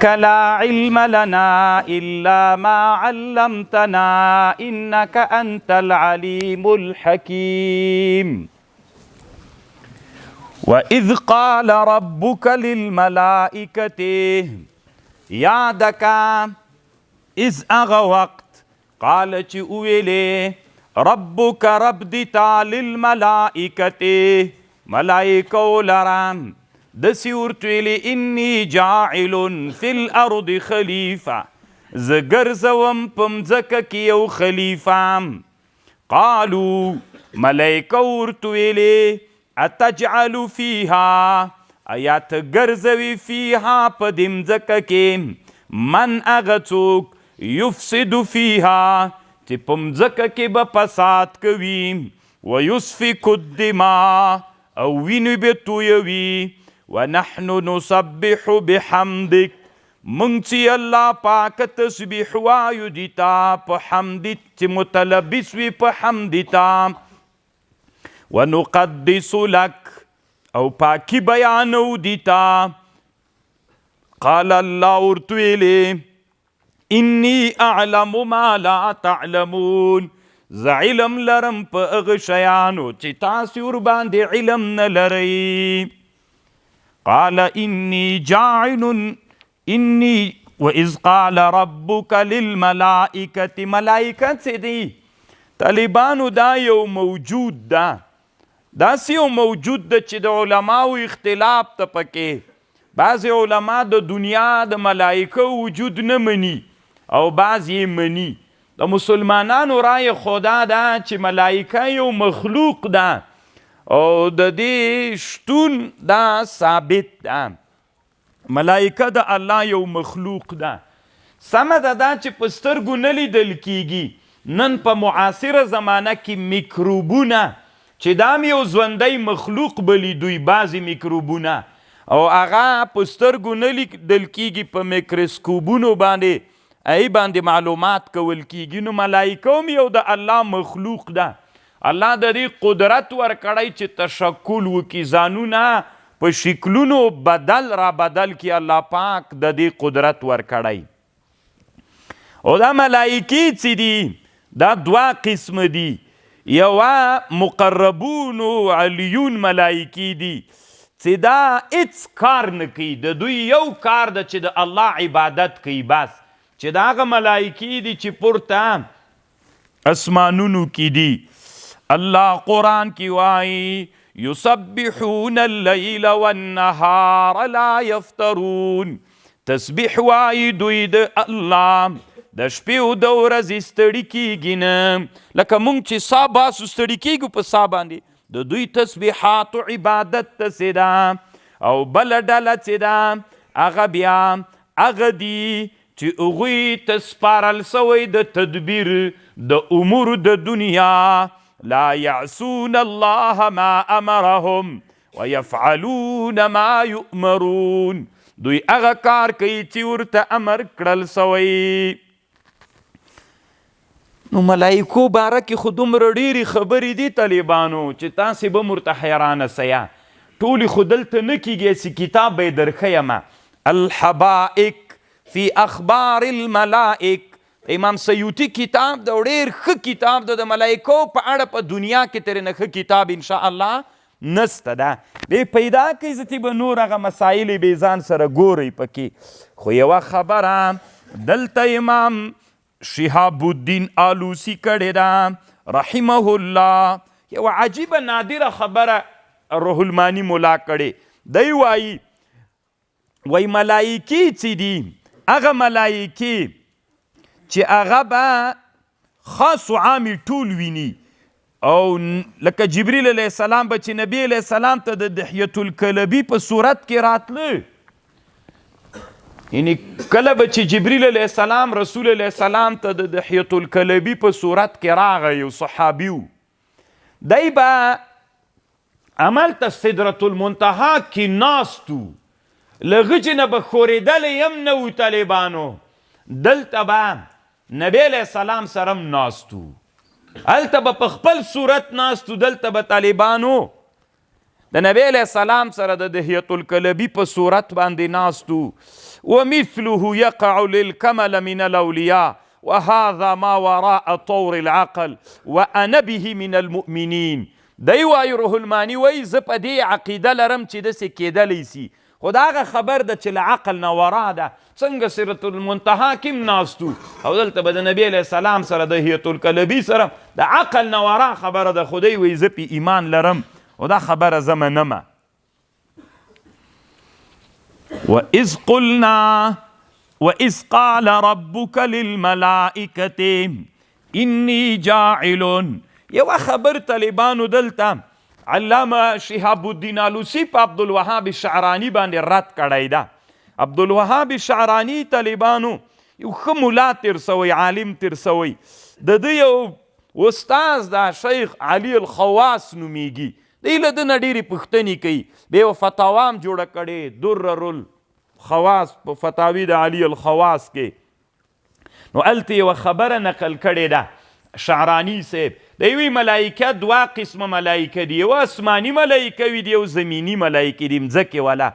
لا علم لنا إلا ما علمتنا إنك أنت العليم الحكيم وإذ قال ربك للملائكة يادك إذ أغا وقت قال چوئلے ربك رب دیتا للملائكة ملائكو لرام دسی ورتویلی انی جاعل فی الارض خلیفہ زگرزوم پمزکا کیو خلیفہ قالو ملائکہ ورتویلی اتجعل فیها آیات گرزوی فیها پدمزکا کی من اغتوک یفسد فیها تی پمزکا کی بپسات کوی ویسفک الدماء او وینو بتویوی ونحن نسبح بحمدك منچی اللہ پاک تسبیح وایو دیتا پا حمدت چی متلبس وی پا حمدتا ونقدس لک او پاکی بیانو دیتا قال اللہ ارتویلے انی اعلم ما لا تعلمون ز علم لرم پا اغشیانو چی تاسی ورباندی علم نلری قال إني جاعل إني وإذ قال ربك للملائكة ملائكة سيدي طالبانو دا یو موجود دا سیو موجود دا چی دا علماء اختلاف تا پکے بعض علماء دا دنیا دا ملائکه وجود نمانی او بعض یہ منی دا مسلمانانو رای خدا دا چی ملائکه یو مخلوق دا او د دې شتون دا ثابت ده ملائکه د الله یو مخلوق ده سمه ده دا چې په سترګو نه لیدل کیږي نن په معاصره زمانه کې میکروبونه چې دا یو ژوندی مخلوق بلی دوی بعضې میکروبونه او هغه په سترګو نه لیدل کیږي په میکروسکوپونو باندې ای باندې معلومات کول کیږي نو ملائکه هم یو د الله مخلوق ده الله د دې قدرت ورکړی چې تشکل وکي ځانونه په شکلونو بدل را بدل کی الله پاک د دې قدرت ورکړی او دا ملائکې چې دي دا دوه قسم دي یوه مقربون او علیون ملائکې دي چې دا هیڅ کار نه کوي د دوی یو کار ده چې د الله عبادت کوي بس چې د هغه ملائکې دي چې پورته اسمانونو کې دي اللہ قرآن کی وائی یسبحون اللیل والنہار لا یفترون تسبیح وائی دوی د اللہ د شپې او د ورځې ستړي کیږي نه لکه مونږ چې سا باسو ستړي کیږو په سا باندې د دوی تسبیحات و عبادت څه ده او بله ډله څه ده هغه بیا هغه دي چې هغوی ته سپارل سوی د تدبیر د امور د دنیا لا يعصون الله ما امرهم ويفعلون ما يؤمرون دوی هغه کار کوي چې ورته امر کړل سوی نو ملائکو باره کې خو دومره ډېرې خبرې دي طالبانو چې تاسې به ورته حیرانه سیه ټولې خو دلته نه کیږي چې کتاب به یې درښیمه الحبائک فی اخبار الملائک امام سیوطی کتاب دا ډېر ښه کتاب د ملائکو په اړه په دنیا کې ترې نه ښه کتاب انشاءالله نسته ده بې پیدا کوي زه به نور هغه مسایل بې ځان سره ګورئ پکې خو یوه خبره دلته امام شهاب الدین آلوسی کړې ده رحمه الله یوه عجیبه نادره خبره روح المانی ملا کړې دی وایي ملائکې چې دي هغه ملائکې چې هغه به خاص و عامي ټول ویني او لکه جبریل علیه السلام به چې نبی علیه السلام ته د دحیة الکلبي په صورت کې راتله یعنی کله به چې جبریل علیه السلام رسول علیه السلام ته د دحیة الکلبي په صورت کې راغی یو صحابي و دی به هملته سدرة المنتهی کې ناست و له غجې نه به ښورېدلی هم نه و طالبانو دلته به نبی علیہ السلام سرم ناستو هلته به په خپل صورت ناستو دلته به طالبانو د نبی علیه السلام سره د دحیة الکلبي په صورت باندې ناستو. ومثله يقع للكمل من الأولياء وهذا ما وراء طور العقل وأنا به من المؤمنين. دی وایي روح الماني وایي زه په دې عقیده لرم چې داسې کیدلی سي، خو د هغه خبر ده چې له عقل نه ورا ده. څنګه سیرت المنتها کې هم ناستو او دلته به د نبي علیه السلام سره د دحیة الکلبي سره د عقل نه ورا خبره ده. خو دی وایي زه پې ایمان لرم او دا خبره زه منمه. وإذ قلنا وإذ قال ربك للملائكة إني جاعل. یوه خبر طالبانو دلته علامه شهاب الدین آلوسی په عبدالوهاب شعرانی باندې رد کړی ده. عبدالوهاب شعرانی طالبانو یو ښه ملا تیر سوی، عالم تیر سوی. د ده یو استاذ دا شیخ علي الخواس نومیږي. دی له ده نه ډېرې پوښتنې کوي. بیا یوه فتاوا هم جوړه کړې، درر الخواس په فتاوی د علي الخواس کې. نو هلته یوه خبره نقل کړې ده شعرانی صاحب. د یوې ملایکه دوه قسمه ملایکه دي، یو اسماني ملایکه وي، یو زمینی ملایکې دي، مځکې والا.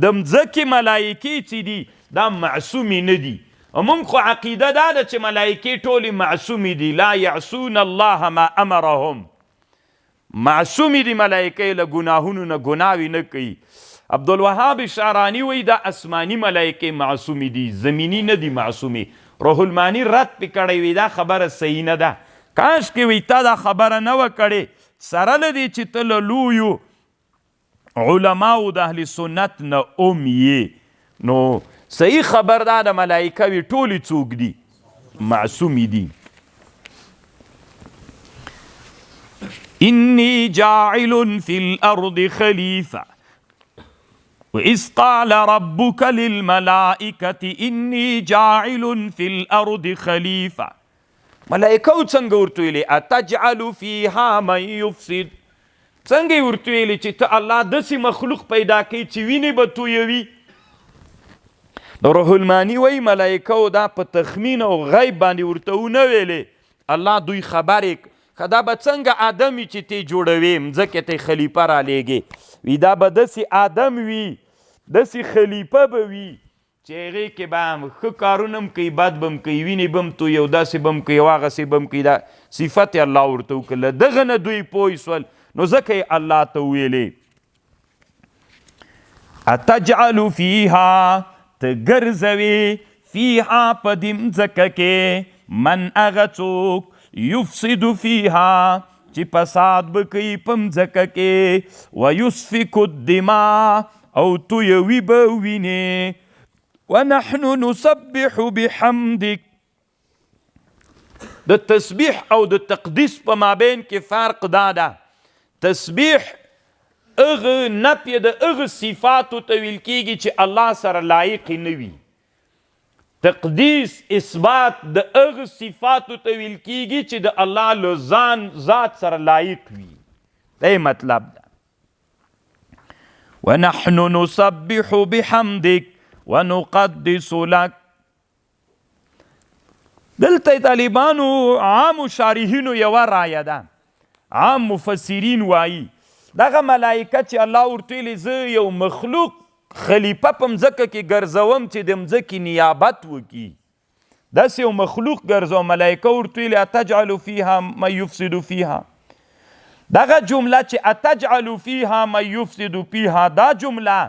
د مځکې ملایکې چې دي دا معصومې نه دي. موږ خو عقیده دا ده چې ملایکې ټولې معصومې دي، لا یعصون الله ما امرهم. معصومې دي ملایکې، له ګناهونو نه ګناوې نه کوي. عبدالوهاب شعرانی وایي دا اسماني ملایکې معصومې دي، زمینی نه دي معصومې. روح المانی رد پې کړی وي، دا خبره صحیح نه ده. کاش کې وي تا دا خبره نه وه کړې، سره له دې چې ته له لویو علماو د اهل سنت نه ام یې، نو صحیح خبر دا د ملایکه وي ټولې څوک دي؟ معصومې دي. إني جاعل في الأرض خليفة وإذ قال ربك للملائكة إني جاعل في الأرض خليفة. ملائکه څنګه ورته ویلې اتجعل فيها من يفسد. څنګه یې ورته ویلې چې ته الله داسې مخلوق پیدا کوي چې وینې به تویوي. د روح المانی وایي ملایکه دا په تخمین او غیب باندې ورته ونه ویلې. الله دوی خبرې که دا به څنګه آدم وي چې تی جوړوي، مځکې ته خلیفه رالیږې. وي دا به داسې آدم وي، داسې خلیفه به وي چې هغې کې به هم ښه کارونه هم کوي، بد به هم کوي، وینې به هم تویي او داسې به هم کوي او هغسې به هم کوي. دا صفت یې الله ورته وکړه. له دغه نه دوی پوه سول، نو ځکه یې الله ته ویلې اتجعل فیها، ته ګرځوې فیها په دې مځکه کې من هغه څوک یفسد فیها چې فساد به کوي په مځکه کې، ویسفک الدماء او تویوي به وینې، ونحن نسبح بحمدک. د تسبیح او د تقدیس په مابین کې فرق دا ده. تسبیح اغه نفی د اغه صفاتو ته ویل کیږي چې الله سره لایق نه وي. تقدیس اثبات د اغه صفاتو ته ویل کیږي چې د الله له ځان ذات سره لایق وي. دا مطلب ده. ونحن نسبح بحمدک ونقدس لك. دلته طالبانو عام شارحینو یوه رایه ده، عام مفسرین وایي دغه ملایکه چې الله ورته ویلي زه یو مخلوق خلیفه په مځکه کې ګرځوم چې د مځکې نیابت وکړي، داسې یو مخلوق ګرځوم. ملایکه ورته ویلي اتجعل فیها من یفسد فیها. دغه جمله چې اتجعل فیها من یفسد فیها، دا جمله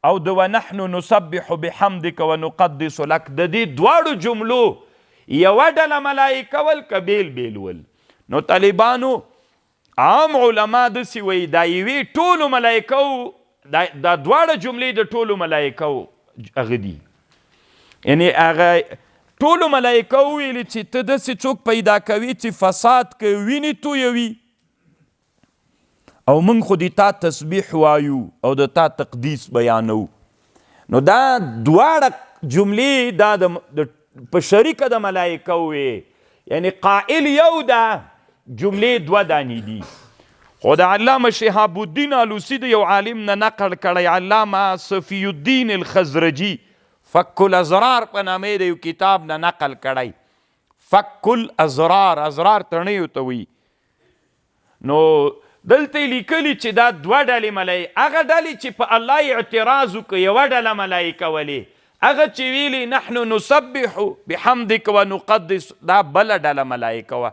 او د ونحن نسبح بحمدک ونقدس لك، د دې دواړو جملو یوه ډله ملایکه ول که بیل بیل ول. نو طالبانو عام علما داسې وایي دا یوې ټولو ملایکو، دا دواړه جملې د ټولو ملایکو هغه دي، یعنې هغه ټولو ملایکو ویلي چې ته داسې څوک پیدا کوي چې فساد کوي، وینې تویوي، او موږ خو د تا تسبیح وایو او د تا تقدیس بیانو. نو دا دواړه جملې دا په شریکه د ملایکه وې، یعنی قائل یو ده، جملې دوه دانې دي. خو د علامه شهاب الدین آلوسی د یو عالم نه نقل کړی، علامه صفی الدین الخزرجي فک الازرار په نامې د یو کتاب نه نقل کړی. فک الازرار، ازرار تڼیو ته وي. نو دلته لیکلي چې دا دوه ډلې ملایکه، هغه ډلې چې په الله اعتراض وکړي یوه ډله ملایکه ولې، هغه چې ویلي نحن نسبح بحمدک ونقدس، دا بله ډله ملایکه وه.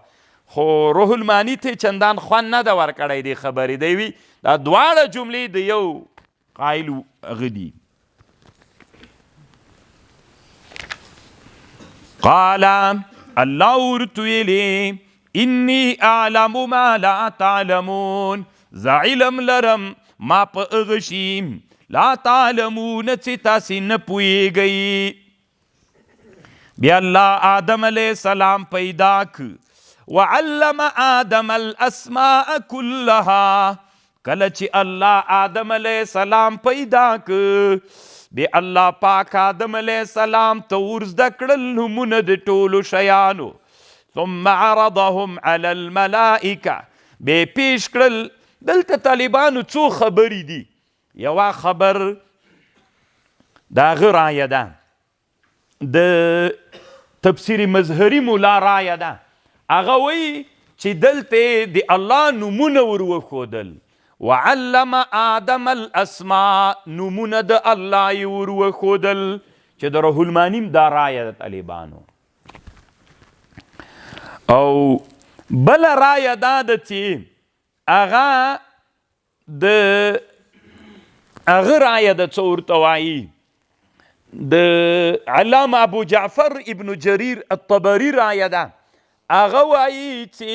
خو روح المانی ته چندان خوند نه ده ورکړی دې خبرې، دی وي دا دواړه جملې د یو قایل هغه دي. قال الله ورته ویلي انی اعلم ما لا تعلمون، زه علم لرم ما په هغه شي لا تعلمون چې تاسې نه پوهیږئ. بیا الله آدم علیه السلام پیدا که، وعلم آدم الاسماء كلها، کله چې الله آدم علیه السلام پیدا که، بیا الله پاک آدم علیه السلام ته ورزده کړل نومونه د ټولو شیانو. ثم عرضهم على الملائکه، بیا پیش کړل. دلته طالبانو څو خبرې دي. یوه خبر د هغه رایه ده، د تفسیر مظهري مولا رایه ده، هغه وایي چې دلته د الله نومونه ور وښودل، وعلم آدم الاسماء، نومونه د الله یې ور وښودل، چې د روح المانیم دا رایه د طالبانو. او بله رایه دا ده چې هغه د هغه رایه ده څه ورته وایي، د علامه ابو جعفر ابن جریر الطبري رایه ده، هغه وایي چې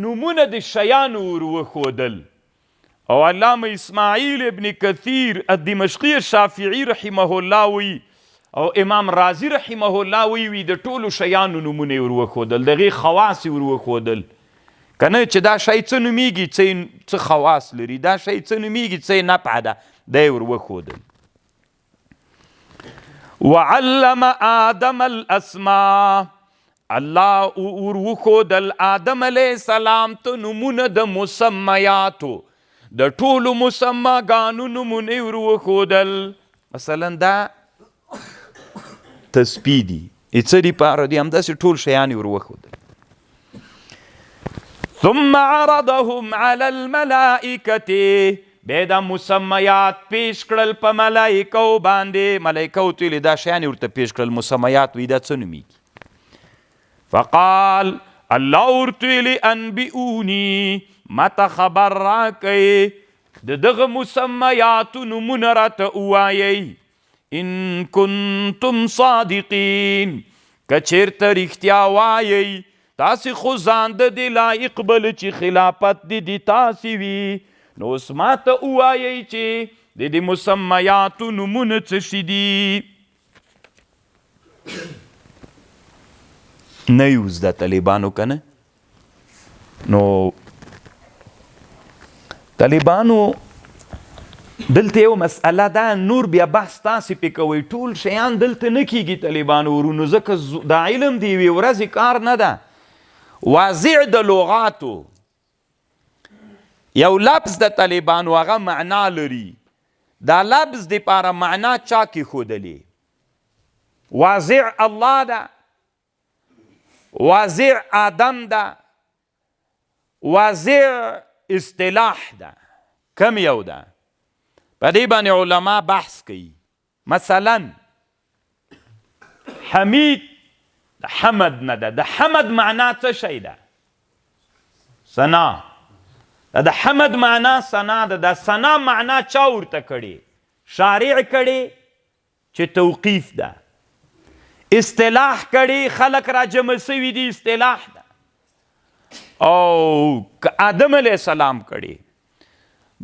نومونه د شیانو ور وښودل. او علامه اسماعیل ابن کثیر الدمشقي الشافعي رحمه الله وی، او امام رازی رحمه الله وی د ټولو شیانو نومونه ور وښودل، دغې خواص ور وښودل، کنه چې دا شی څه نومیږي، څه خواص لري، دا شی څه نومیږي، څه نفع ده، دا یې ور وښودل. وعلم آدم الاسماء، الله ور وښودل آدم علیه السلام ته نومونه د مسمیاتو، د ټولو مسماګانو نومونه ور وښودل. مثلا دا تسبیح دي، څه دپاره دي، همداسې ټول شیان یې ور وښودل. ثم عرضهم على الملائکة، بیا دا مسمیات پیش کړل په ملائکو باندې، ملائکو ته ویلې دا شیان ورته پیش کړل، مسمیات وی دا څه نومیږي. فقال الله ورته ویلي انبئوني، ماته خبر راکئ د دغه مسمیاتو نومونه راته ووایئ، ان کنتم صادقین، که چیرته رښتیا وایئ، تاسې خو ځان د دې لایق بل چې خلافت د دې تاسې وي، نو اوس ماته ووایئ چې د دې مسمیاتو نومونه څه شي دي. نه یو زده طالبانو که نه، نو طالبانو دلته یو مسئله ده، نور بیا بحث تاسې پې کوئ، ټول شیان دلته نه کیږي طالبانو ورونو، ځکه دا علم د یوې ورځې کار نه ده. واضع د لغاتو یو لفظ د طالبانو هغه معنا لري، دا لفظ دپاره معنا چا کېښودلې؟ واضع الله ده، واضع آدم ده، واضع اصطلاح ده، کم یو ده؟ په دې باندې علما بحث کوي. مثلا حمید د حمد نه ده، د حمد معنا څه شی ده؟ ثنا. د حمد معنا ثنا ده، د ثنا معنا چا ورته کړې؟ شارع کړې چې توقیف ده، اصطلاح کړې خلق را جمع سوي دي، اصطلاح ده، او آدم علیه السلام کړې.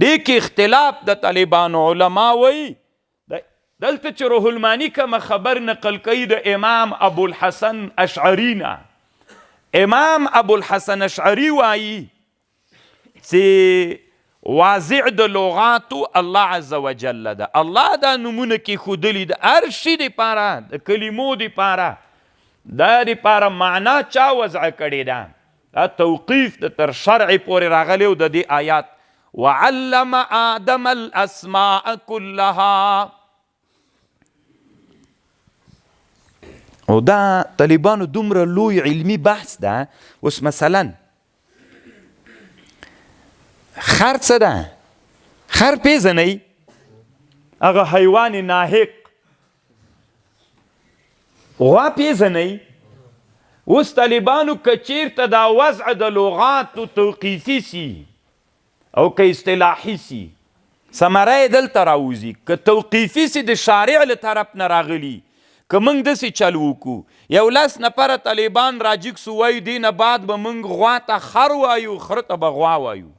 دې کې اختلاف د طالبانو علما وایي. دلته چې روح المانی کومه خبر نقل کوي د امام ابو الحسن اشعري نه، امام ابو الحسن اشعري وایي چې واضع د لغاتو الله عز وجل ده، الله دا نومونه کېښودلي د هر شي دپاره، د کلمو دپاره، دا دپاره معنا چا وضع کړې ده؟ دا توقیف د تر شرع پورې راغلی و د دې آیات. وعلم آدم الاسماء كلها. او دا طالبانو دومره لوی علمی بحث ده. اوس مثلا خر څه ده؟ خر پیژنئ؟ هغه حیوان ناحق. غوا پیژنئ؟ اوس طالبانو که چیرته دا وضع د لغاتو توقیفي سي او که اصطلاحي سي ثمره یې دلته راوځي. که توقیفي سي د شارع له طرف نه راغلي، که موږ داسې چل وکړو، یو 10 نفره طالبان راجګ سو وایو دې نه بعد به موږ غوا ته خر وایو، خره ته به غوا وایو.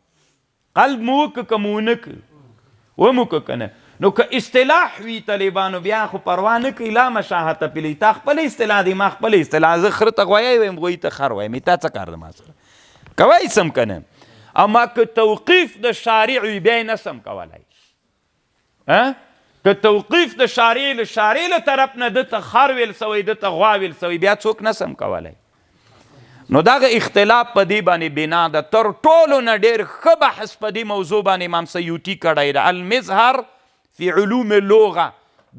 قلب مو وکړه که مو ونه کړه؟ ومو که که نه؟ نو که اصطلاح وي طالبانو بیا خو پروا نه کوي. لا مشاهته پلی تا خپل اصطلاح دی، ما خپل اصطلاح. زه خره ته غویی وایم، غوی ته خر وایم. تا څه کار ده ما سره؟ کوی سم که نه؟ اما که توقیف د شارع وي بیا یې نسم کولی. که توقیف د شارع له طرف نه دته خر ویل سوی، دته غوا ویل سوی، بیا څوک نسم کولی. نو دغه اختلاف په دې باندې بنا ده. تر ټولو نه ډېر ښه بحث په دې موضوع باندې امام سیوطي کړی ده. المظهر فی علوم اللغه،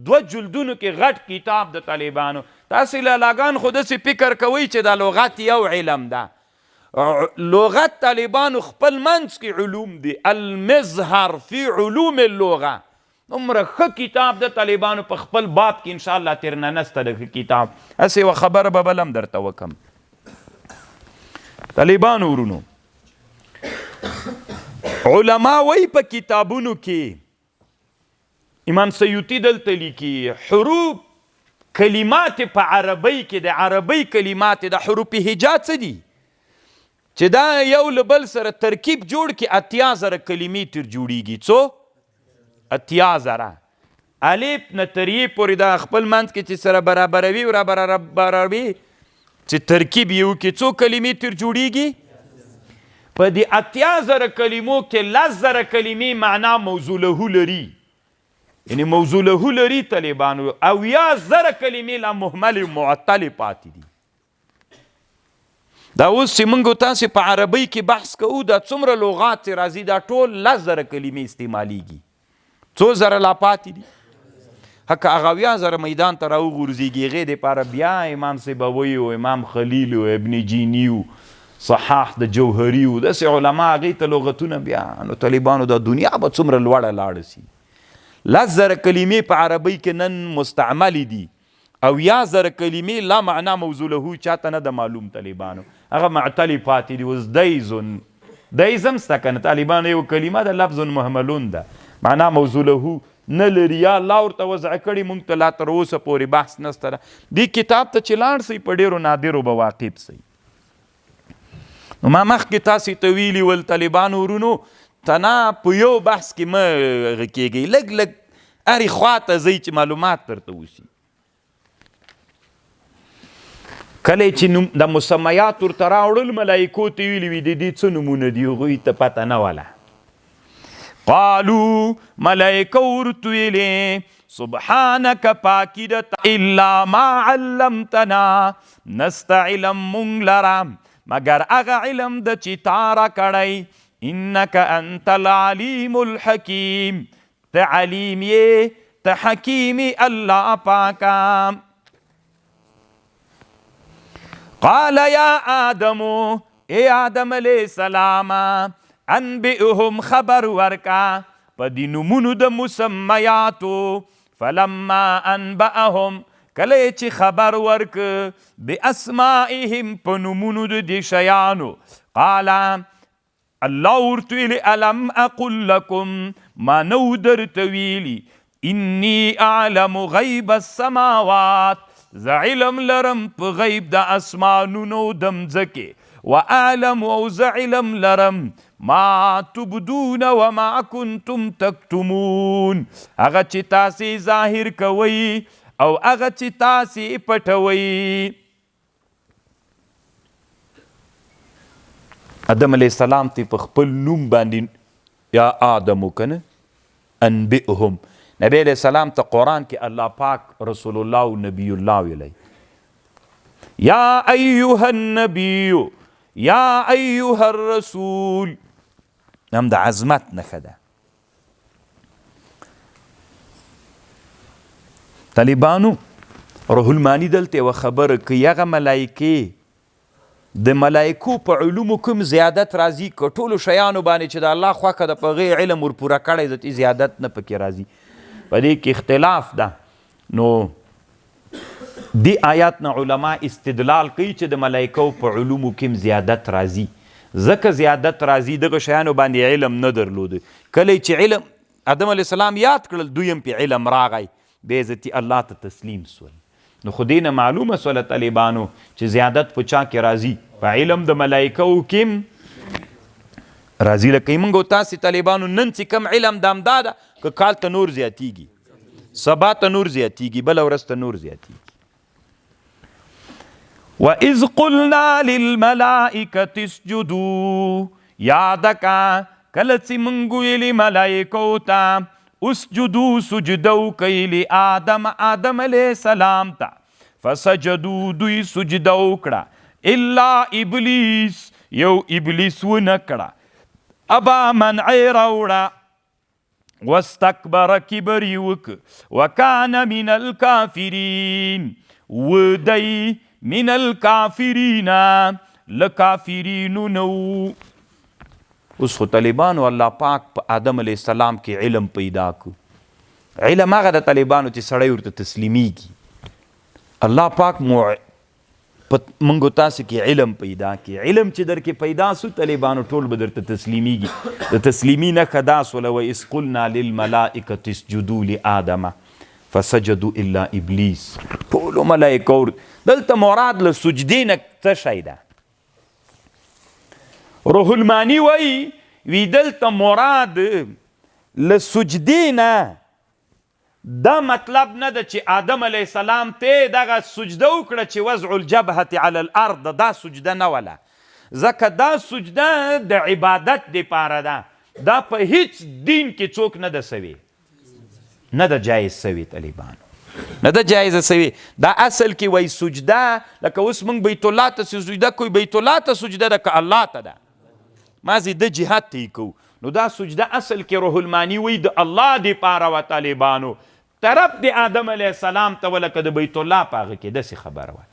2 جلدونو کې غټ کتاب د طالبانو. تاسې لالاګان خو داسې فکر کوئ چې دا لغت یو علم ده. لغت طالبانو خپل منځ کې علوم دي. المظهر فی علوم اللغه دومره ښه کتاب د طالبانو په خپل باب کې انشاءالله ترنه نسته د کتاب. هسې یوه خبره به بل هم درته وکم. طالبانو ورونو، علما وایي په کتابونو کې، امام سیوطي دلته لیکي حروف کلمات په عربی کې، د عربی کلمات د حروف هجا څه دي چې دا یو له بل سره ترکیب جوړ کې 80,000 کلمې تر جوړیږي. څو؟ 80,000. الف نه تر یې پورې دا خپل منځ کې چې سره برابروي او برابروي چې ترکیب یې وکړي، څو کلمې تر جوړیږي؟ په دې 80,000 کلمو کې 10,000 کلمې معنا موضوع له لري، یعنی موضوع له لري طالبانو، او 10,000 کلمې لا مهمل معطل پاتې دي. دا اوس چې موږ تاسې په عربۍ کې بحث کوو، دا څومره لغات چې راځي دا ټول 10,000 کلمې استعمالیږي. څو زره لا پاتې دي؟ که هغه 10,000 میدان ته راوغورځېږي، هغې دپاره بیا امام سیبوي و امام خلیل و ابن جیني و صحاح د جوهري و داسې علما هغې ته لغتونه بیا. نو طالبانو دا دنیا به څومره لوړه لاړه سي. 10,000 کلمې په عربۍ کې نن مستعملې دي او 10,000 کلمې لا معنا موضوع له چاته نه ده معلوم. طالبانو هغه معتلې پاتې دي. اوس دیزم سته که نه؟ طالبانو یو کلمه ده لفظ محملون ده، معنا موضوع له نه لري، یا الله ورته وضع کړي، موږ ته لا تر اوسه پورې بحث نسته ده. دې کتاب ته چې لاړ سئ په ډېرو نادرو به واقف سئ. نو ما مخکې تاسې ته ویلي ول طالبانو ورونو، تنا په یو بحث کې مه هغه کېږئ، لږ لږ هرې خوا ته ځئ چې معلومات درته وسي. کله چې د مسمیات ورته راوړل ملایکو ته ویلي وي د دې څه نومونه دي، هغوی ته پته نه وله. قالو ملائکه ورته ویلې سبحانک پاکی ده الا ما علمتنا، نسته علم مونږ لره مگر هغه علم ده چې تا راکړی. انک انت العلیم الحکیم، ته علیم یې، ته حکیم یې الله پاکه. قال یا آدمو، ای آدم علیہ السلام، انبئهم خبر ورکا په دې نومونو د مسمیاتو. فلما انبأهم، کله چې خبر ورک باسمائهم په نومونو د دې شیانو، قال الله ورته ویلي الم اقل لکم، ما نو درته ویلي انی اعلم غیب السماوات، زه علم لرم په غیب د اسمانونو د مځکې، واعلم او زه علم لرم ما تبدون وما کنتم تکتمون، هغه چې تاسې ظاهر کوئ او هغه چې تاسې پټوئ. آدم علیه السلام ته په خپل نوم باندې یا آدم وکنه انبئهم. نبی علیه السلام ته قرآن کې الله پاک رسول الله و نبی الله ویلی یا ایها النبی یا ایها الرسول، هم د عظمت نښه ده. طالبانو روح المانی دلته یوه خبره کوي، هغه ملایکې د ملایکو په علومو کوم زیادت راځي که ټولو شیانو باندې چې د الله خوښه ده په هغې علم ورپوره کړی د زیادت نه پکې راځي په دې کې اختلاف ده. نو دی آیات نه علما استدلال کوي چې د ملایکو په علومو کې زیادت راځي ځکه زیادت راځي دغه شیانو باندې علم نه درلوده. کله چې علم آدم علیه السلام یاد کړل دویم پې علم راغی بې عزتي الله ته تسلیم سول. نو خو دې نه معلومه سوله طالبانو چې زیادت په چا کې راځي په علم د ملایکو کې راځي. لکه موږ او تاسې طالبانو نن چې کم علم د همدا ده که کال ته نور زیاتیږي سبا ته نور زیاتیږي بله ورځ ته نور زیاتیږي. وَإِذْ قُلْنَا لِلْمَلَائِكَةِ اسْجُدُوا یاد کا کله چې موږ ویلي ملایکو ته اسجدوا سجده وکئ لآدم آدم علیه السلام ته فسجدوا دوی سجده وکړه الا ابلیس یو ابلیس ونه کړه ابا منع راوړه واستکبر کبر یې وکړه وکان من الکافرین ودی من الکافرین له کافرینو نه و. اوس خو طالبانو الله پاک په آدم علیه السلام کې علم پیدا کو. علم هغه د طالبانو چې سړی ورته تسلیمیږي. الله پاک موږ تاسو کې علم پیدا کړي. علم چې در کې پیدا سو طالبانو ټول به درته تسلیمیږي. د تسلیمي نښه دا سوله وإذ قلنا للملائکة اسجدوا لآدم فسجدوا الا ابلیس. ټولو ملایکو دلته مراد له سجدې نه څه شی ده؟ روح المانی وی دلته مراد له سجدې نه دا مطلب نه ده چې آدم علیه السلام ته دغه سجده وکړه چې وضع الجبهة علی الارض دا سجده نه وله ځکه دا سجده د عبادت دپاره ده. دا په هیڅ دین کې څوک نه ده سوي نه ده جایز سوي طالبانو نه ده جایزه سوي. دا اصل کې وی سجده لکه اوس موږ بیت الله ته سجده کوی بیت الله ته سجده ده که الله ته ده مازی د جهاد ته یې کوو نو دا سجده اصل کې روح المانی وی د الله دپاره وه طالبانو طرف د آدم علیه السلام ته ولکه د بیت الله په هغه کې داسې خبره وه.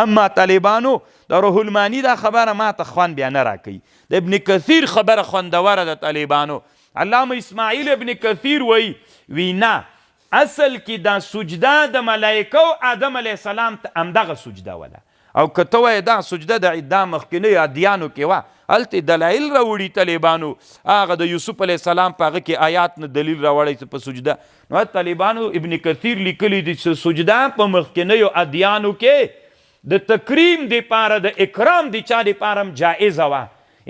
اما طالبانو د روح المانی دا خبره ما ته خوند بیا نه راکوي. د ابن کثیر خبره خوندوره ده طالبانو. علامه اسماعیل ابن کثیر وی نه اصل کې دا سجده د ملایکو آدم علیه السلام ته همدغه سجده وله او که ته وایې دا سجده د دا مخکینیو ادیانو کې وه هلته دلایل راوړي طالبانو هغه د یوسف علیه السلام په هغه کې آیات نه دلیل راوړی په سجده. نو طالبانو ابن کثیر لیکلی دي چې سجده په مخکینیو ادیانو کې د تکریم دپاره د اکرام د چا دپاره هم جایزه وه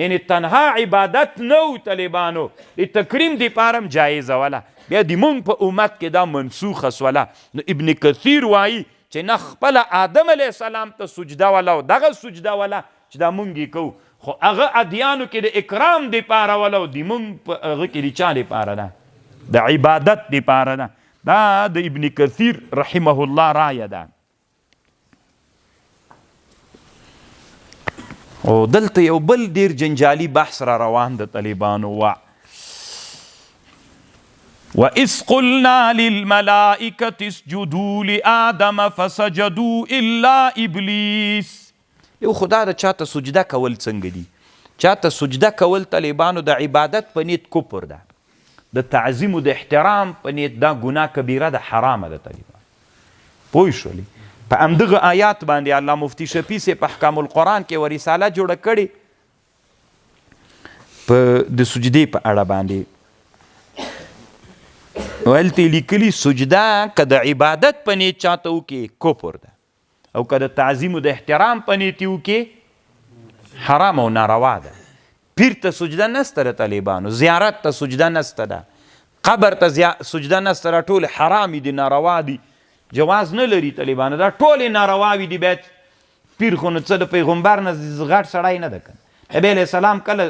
یعنی تنها عبادت نه و طالبانو د تکریم دپاره هم جایزه وله. بیا د مونږ په امت کې دا منسوخه سوله. نو ابن کثیر وایي چې نه خپله آدم علیه السلام ته سجده وله او دغه سجده وله چې دا مونږ یې کوو خو هغه ادیانو کې د اکرام دپاره وله او د مونږ په هغه کې د چا دپاره ده د عبادت دپاره ده. دا د ابن کثیر رحمه الله رایه ده. او دلته یو بل ډیر جنجالي بحث را روان ده طالبانو وَإِذْ قُلْنَا لِلْمَلَائِكَةِ اسْجُدُوا لِآدَمَ فَسَجَدُوا إِلَّا إِبْلِيسَ. یو خدا د چاته سجده کول څنګه دي؟ چاته سجده کول طالبانو د عبادت په نیت کفر ده د تعظیم و د احترام په نیت دا ګناه کبیره ده حرامه ده طالبانو. پوه شولي په همدغه آیات باندې الله مفتی شفیع صاحب په احکام القرآن کې و رساله جوړه کړې په د سجدې په اړه باندې هلته لیکلي سجده که د عبادت په نیت چاته وکړي کفر ده او که د تعظیم و د احترام په نیت وکړي حرام او ناروا ده. پیر ته سجده نسته ده طالبانو زیارت ته سجده نسته ده قبر ته سجده نسته ده ټول حرامي دي ناروا دي جواز نه لري طالبانو دا ټولې نارواوي دي. باید پیر خو نو څه د پیغمبر نه غټ سړی نه ده که نبی علیه السلام کله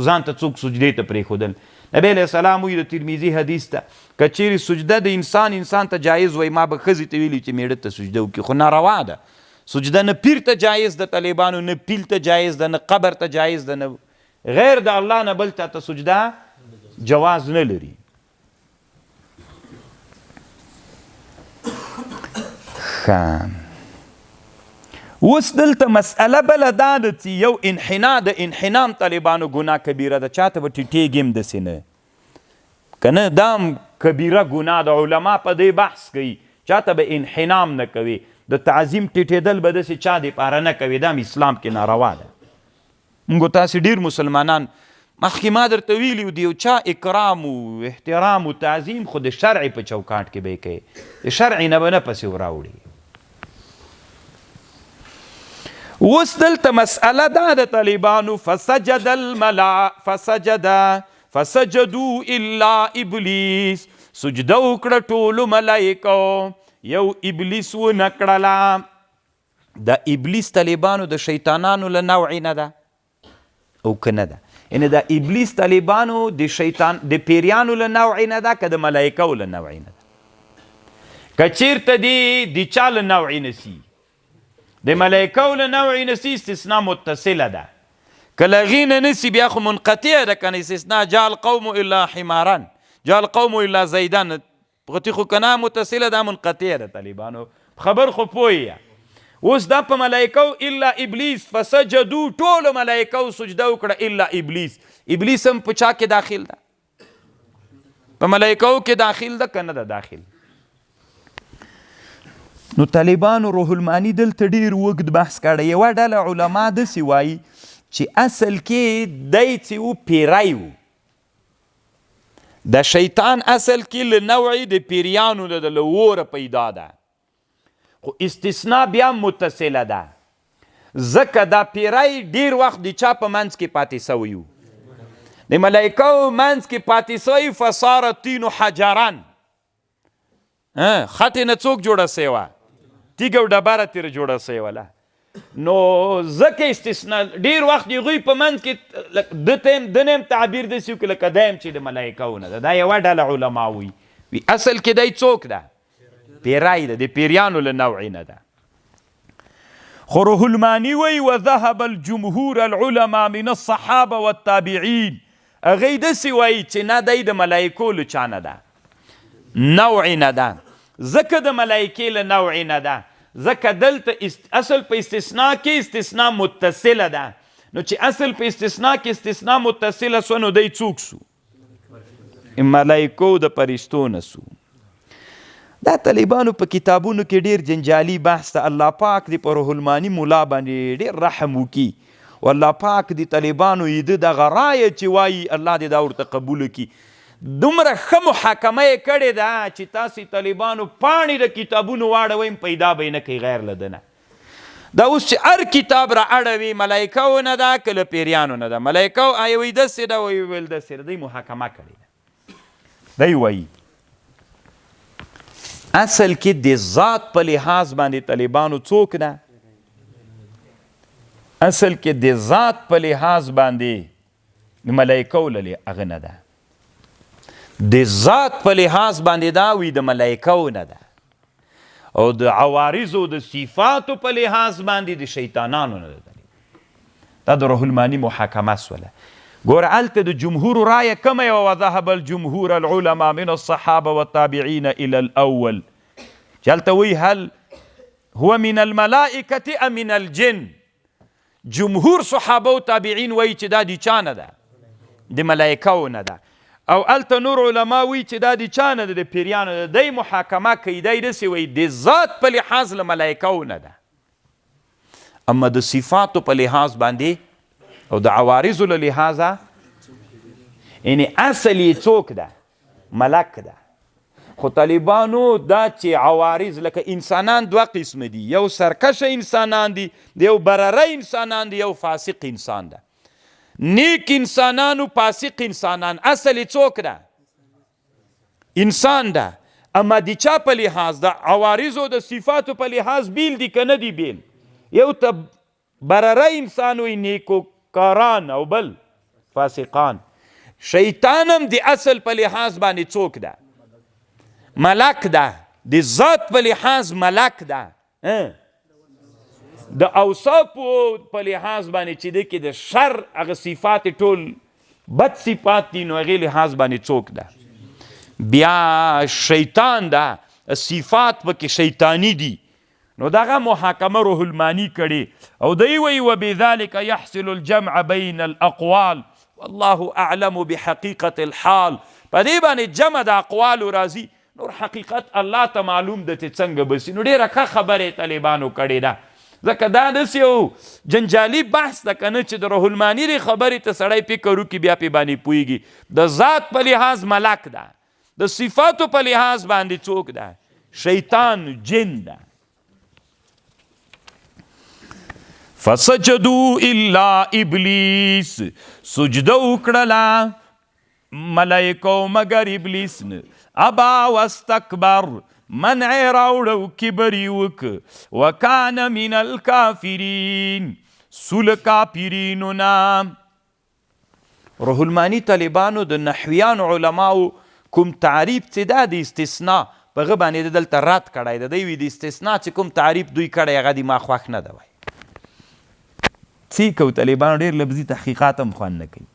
ځان ته څوک سجدې ته پرېښودل. نبی علیه السلام وایي د ترمیزي حدیث ته که چیرې سجده د انسان ته جایز وای ما به ښځې ته ویلي چې میړه ته سجده وکړي خو ناروا ده. سجده نه پیر ته جایز ده طالبانو نه پیل ته جایز ده نه قبر ته جایز ده نه غیر د الله نه بل ته سجده جواز نه لري. اوس دلته مسئله بله دا ده چې یو انحنام طالبانو ګناه کبیره ده، چاته به ټیټېږي هم داسې نه که نه، دا هم کبیره ګناه ده. علما په دې بحث کوي چاته به انحنام نه کوي، د تعظیم ټیټېدل به داسې چا دپاره نه کوي، دا هم اسلام کې ناروا ده. موږ تاسې ډېر مسلمانان مخکې ما درته ویلي و د یو چا اکرام و احترام و تعظیم خو د شرع په چوکاټ کې به یې کوي، د شرع نه به نه پسې وراوړي. اوس دلته مسئله دا د طالبانو فسجدوا الا ابلیس، سجده وکړه ټولو ملایکو یو ابلیس ونه کړله. د ابلیس طالبانو د شیطانانو له نوعې نه ده او که نه ده؟ یعنې د ابلیس طالبانو د پیریانو له نوعې نه ده که د ملایکو له نوعې نه ده؟ که چېرته دې د چا له نوعې نه سي، د ملایکو له نوعې نه سي، استثنا متصله ده. که له هغې نه نه سي بیا خو منقطع ده که نه استثنا. جاء القوم الا حمارا، جاء القوم الا زیدان، غوتې خو که نه متصله ده منقطع ده. طالبانو خبر خو پوهیه. اوس دا په ملایکو الا ابلیس فسجدو، ټولو ملایکو سجده وکړه الا ابلیس. ابلیس هم په چا کې داخل ده؟ په ملایکو کې داخل ده که نه ده داخل؟ نو طالبانو روح المانی دلته ډېر اوږد بحث کړی. یوه ډله علما داسې وایي چې اصل کې دی چې و پیری و، د شیطان اصل کې له نوعې د پیریانو له وره پیدا ده، خو استثنا بیا متصله ده، ځکه دا پیری ډېر وخت د چا په منځ کې پاتې سوی و، د ملایکو منځ کې پاتې سوی. فصار الطین حجرا، خټې نه څوک جوړه سوی وه؟ تیږه او ډبره ترې جوړه سوی وله. نو ځکه استثنا ډېر وخت د هغوی په منځ کې د نه هم تعبیر داسې وکړي لکه دی هم چې د ملایکو نه ده. دا یوه ډله علما وي اصل کې دی څوک ده؟ پیری ده، د پیریانو له نوعې نه ده. خو روح المانی وی وذهب الجمهور العلماء من الصحابه والتابعین، هغوی داسې وایي چې نه دی د ملایکو له چا نه ده، نوعې نه ده، ځکه د ملایکې له نوعې نه ده، ځکه دلته اصل په استثنا کې استثنا متصله ده. نو چې اصل په استثنا کې استثنا متصله سوه نو دی څوک سو؟ ملایکو د فرشتو نه سو. دا طالبانو په کتابونو کې ډېر جنجالي بحث ته. الله پاک دې په روح المانی مولا باندې ډېر رحم وکړي او الله پاک دې طالبانو یې د دغه رایه چې وایي الله دې دا ورته قبوله کړي. دومره ښه محاکمه یې کړې ده چې تاسې طالبانو پاڼې د کتابونو واړوئ پیدا به یې نه کوي غیر له ده نه. دا اوس چې هر کتاب را اړوي ملایکو نه ده که له پیریانو نه ده؟ ملایکو وایي داسې ده، ویل داسې ده. دوی محاکمه کړې ده. دی وایي اصل کې د ذات په لحاظ باندې طالبانو څوک ده؟ اصل کې د ذات په لحاظ باندې ملایکو له هغه نه ده، د ذات په لحاظ باندې دا وي د ملایکو نه ده، او د عوارضو د صفاتو په لحاظ باندې د شیطانانو نه ده. دا د روح المانی محاکمه سوله. ګوره هلته د جمهور رایه کومه یوه وذهب الجمهور العلماء من الصحابه والتابعین الى الاول، چې هلته وایي هل هو من الملائکة ام من الجن. جمهور صحابه و تابعین وایي چې دا د چا نه ده؟ د ملایکو نه ده. او هلته نور علما وایي چې دا د چا نه ده؟ د پیریانو نه ده. دی محاکمه کوي، دی داسې وایي د ذات په لحاظ له ملایکو نه ده، اما د صفاتو په لحاظ باندې او د عوارضو له لحاظه یعنې اصل یې څوک ده؟ ملک ده. خو طالبانو دا چې عوارض لکه انسانان دوه قسمه دي، یو سرکشه انسانان دي، یو برره انسانان دي، یو فاسق انسان ده. نیک انسانانو فاسق انسانان اصل یې څوک ده؟ انسان ده. اما د چا په لحاظ د عوارضو د صفاتو په لحاظ بیل دي که نه دي بیل؟ یو ته برره انسان وي نیکو کاران او بل فاسقان. شیطان هم د اصل په لحاظ باندې څوک ده؟ ملک ده. د ذات په لحاظ ملک ده، د اوصافو په لحاظ باندې چې دی کې د شر هغه صفات ټول بد صفات دي نو هغې لحاظ باندې څوک ده؟ بیا شیطان ده، صفات پکې شیطانی دي نو دغه محاکمه روح المانی کړي او دی وی وبذلک یحصل الجمع بین الاقوال والله اعلم بحقیقة الحال. په دې باندې جمع د اقوالو راځي، نور حقیقت الله ته معلوم ده چې څنګه بسي. نو ډېره ښه خبرې طالبانو کړې ده، ځکه دا داسې یو جنجالي بحث ده که نه چې د روح المانی دې خبرې ته سړی فکر وکړي بیا پې باندې پوهېږي. د ذات په لحاظ ملک ده، د صفاتو په لحاظ باندې څوک ده؟ شیطان، جن ده. فسجدوا الا ابلیس، سجده وکړله ملائکو مگر ابلیس نه. ابا واستکبر، منع راوړو، کبر یې وکړ. وکان من الکافرین، سول کافرینو نه. روح المانی طالبانو د نحویانو علماو کوم تعریف چې دا د استثناء په هغه باندې دلته رد کړی ده. دوی وي د استثناء چې کوم تعریف دوی کړی هغه د ما خوښ نه ده. وایي څه کوو طالبانو ډېر لفظي تحقیقات هم خوند نه کوي.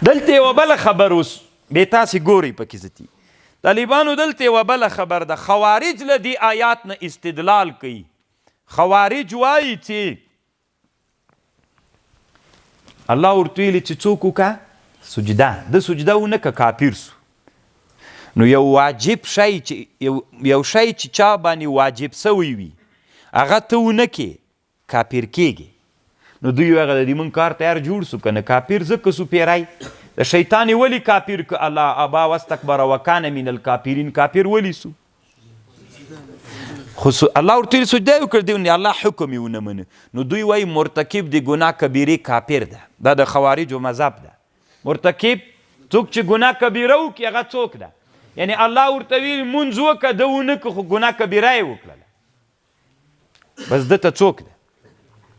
دلته یوه بله خبر اوس بې تاسې ګورئ پکې زتي طالبانو دلته یوه بله خبر ده. خوارج له دې آیات نه استدلال کوي. خوارج وایي چې الله ورته ویلي چې څوک وکړه سجده، د سجده ونه که کافر سو. نو یو واجب شی چې یو شی چې چا باندې واجب سوی وي هغه ته ونه کې کافر کېږي. نو دوی هغه د دې مونږ کار تیار جوړ سو که نه کافر ځکه سو پیری. د شیطان یې ولې کافر که الله ابا واستکبر وکان من الکافرین، کافر ولې سو؟ خو الله ورته ویلي سجده یې وکړ، دی الله حکم یې ونه منه. نو دوی وایي مرتکب د ګناه کبیرې کافر ده. دا د خوارجو مذهب ده. مرتکب څوک چې ګناه کبیره وکړي هغه څوک ده؟ یعنی الله ورته ویلي مونځ وکړه، ده ونه کړه خو ګناه کبیره یې وکړله، بس ده ته څوک ده؟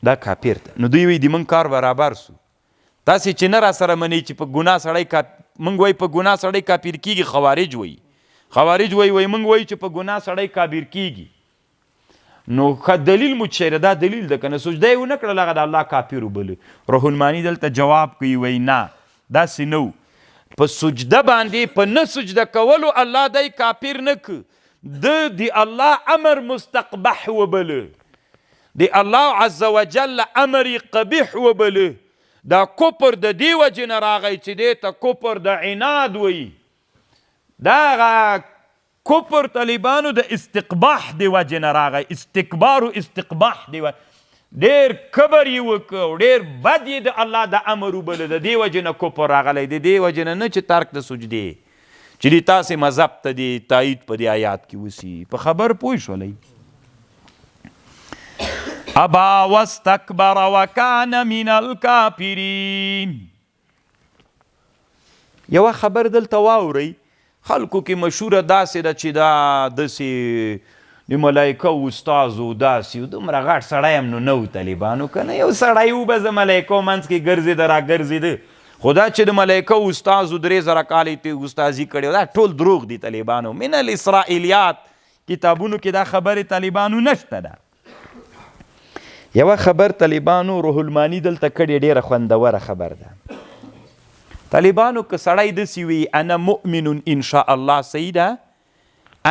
دا کافر ده. نو دوی وایي د موږ کار برابر سو. تاسې چې نه را سره منئ چې په ګناه سړی موږ وایي په ګناه سړی کافر کېږي، خوارج وایي. خوارج وایي موږ وایي چې په ګناه سړی کافر کېږي. نو ښه دلیل مو چیرې؟ دا دلیل ده که نه؟ سجده یې ونه کړل هغه د الله کافر وبلو. روح المانی دلته جواب کوي، وایي نه داسې نه و. په سجده باندې په نه سجده کولو الله دی کافر نه که، ده د الله امر مستقبح وبله، د الله عز وجل امر قبیح وبله. دا کفر د دې وجې نه راغی چې دې ته کفر د عناد وایي. دا کفر طالبانو د استقباح د وجې نه راغی، استکبار و استقباح د ډېر کبر یې وکړ او ډېر بد یې د الله د امر وبله. د دې وجې نه کفر راغلی، د دې وجې نه چې ترک د سجدې چې دې تاسې مذهب ته دې تایید په دې آیات کې وسي. په خبر پوه شولی؟ ابا واستکبر وکان من الکافرین. یوه خبر دلته واورئ، خلکو کې مشهوره داسې ده چې دا داسې د ملایکو استازو داسې دومره غټ سړی هم نو نه و طالبانو که نه. یو سړی و به د ملایکو منځ کې ګرځېده را ګرځېده، خو دا چې د ملایکو استازو 3000 کالې ته استازي کړې دا ټول دروغ دي طالبانو. من الاسرائیلیات کتابونو کې دا خبرې طالبانو نشته ده. یوه خبر طالبانو روح المانی دلته کړې ډېره خوندوره خبر ده. طالبانو که سړی داسې وي انا مؤمن ان شاء الله، صحیح ده؟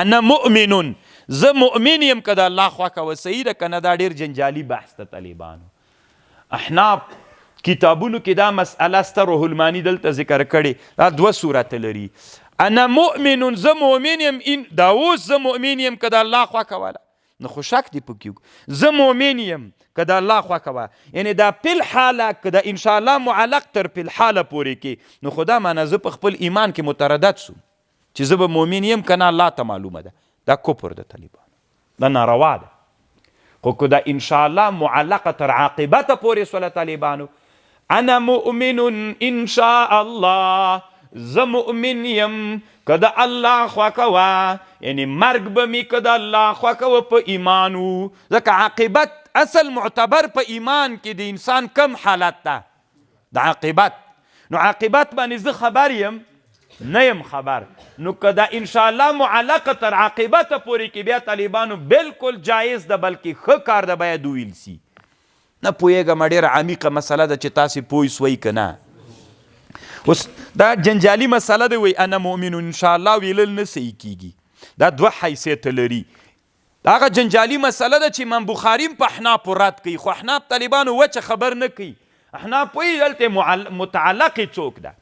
انا مؤمن، زه مؤمن یم که د الله خوښه وه، صحیح ده که نه؟ دا ډېر جنجالي بحث ده طالبانو. احناف کتابونو کې دا مسئله سته، روح المانی دلته ذکر کړې. دا 2 صورته لري. انا مؤمن، زه مؤمن یم، دا اوس زه مؤمن یم که د الله خوښه وله. نو خو شک دی پکې، زه مؤمن یم که د الله خوښه وه. یعنې دا فی الحاله که د انشاءالله معلق تر فی الحاله پورې کې، نو خو دا معنی زه په خپل ایمان کې متردد سو چې زه به مؤمن یم که نه الله ته معلومه ده. دا کفر ده طالبانو، دا ناروا ده. خو که د انشاءالله معلقه تر عاقبته پورې سوله طالبانو، انا مؤمن ان شاء الله، زه مؤمن یم که د الله خوښه وه، یعنی مرګ به می که د الله خوښه وه په ایمان و. ځکه عاقبت اصل معتبر په ایمان کې د انسان کم حالت ده؟ د عاقبت. نو عاقبت باندې زه خبر یم نه یم خبر. نو که د انشاءالله معلقه تر عاقبته پورې کې بیا طالبانو بالکل جایز ده، بلکې ښه کار ده باید وویل سي. نه پوهېږم ډېره عمیقه مسله ده چې تاسې پوه سوئ که نه. اوس دا جنجالي مسله ده، وایي انا مؤمن ان شاء الله ویلل نه صحیح کیږي. دا 2 حیثیته لري. هغه جنجالي مسله ده چې امام بخاري په احنافو رد کوي، خو احناف طالبانو وچه خبر نه کوي. احناف وایي دلته متعلقې څوک ده؟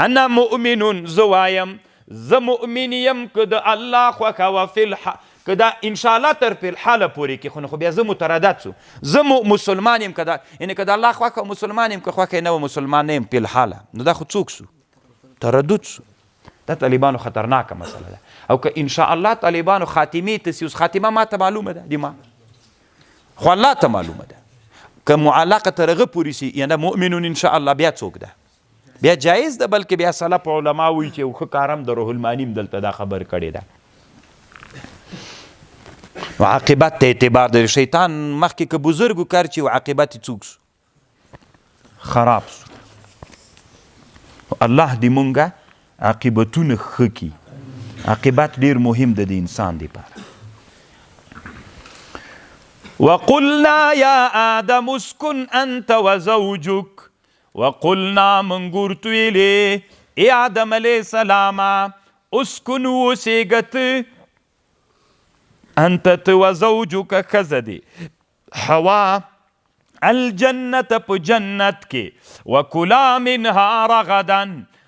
انا مؤمن، زه وایم زه مؤمن یم که د الله خوښه وه که دا انشاءالله تر فی الحاله پورې کې، خو بیا زه متردد سو، زه مسلمان یم که دا یعنې که د الله خوښه مسلمان یم، که خوښه یې نه وه مسلمان نه یم فی الحاله، نو دا خو څوک سو؟ تردد سو. دا طالبانو خطرناکه مسله ده. او که انشاءالله طالبانو خاتمې ته سي، اوس خاتمه ما ته معلومه ده دي ما، خو الله ته معلومه ده، که معلقه تر هغه پورې سي یعنې مؤمنون انشاءالله بیا څوک ده؟ بیا جایز ده، بلکې بیا سلف علما وایي چې یو ښه کارم د روح المانیم دلته دا خبر کړې ده. نو عاقبت ته اعتبار دی. شیطان مخکې که بزرګو کار چې عاقبت یې څوک سو؟ خراب سو. الله دې مونږه عاقبتونه ښه کي. عاقبت ډیر مهم ده د انسان دپاره. وقلنا یا آدم اسکن انت وزوجک، وقلنا من ورته ویلې ای آدم علیه السلام اسکن اوسېږه انت ته وزوجک ښځه دې حوا الجنت په جنت کې، وکلا منها رغدا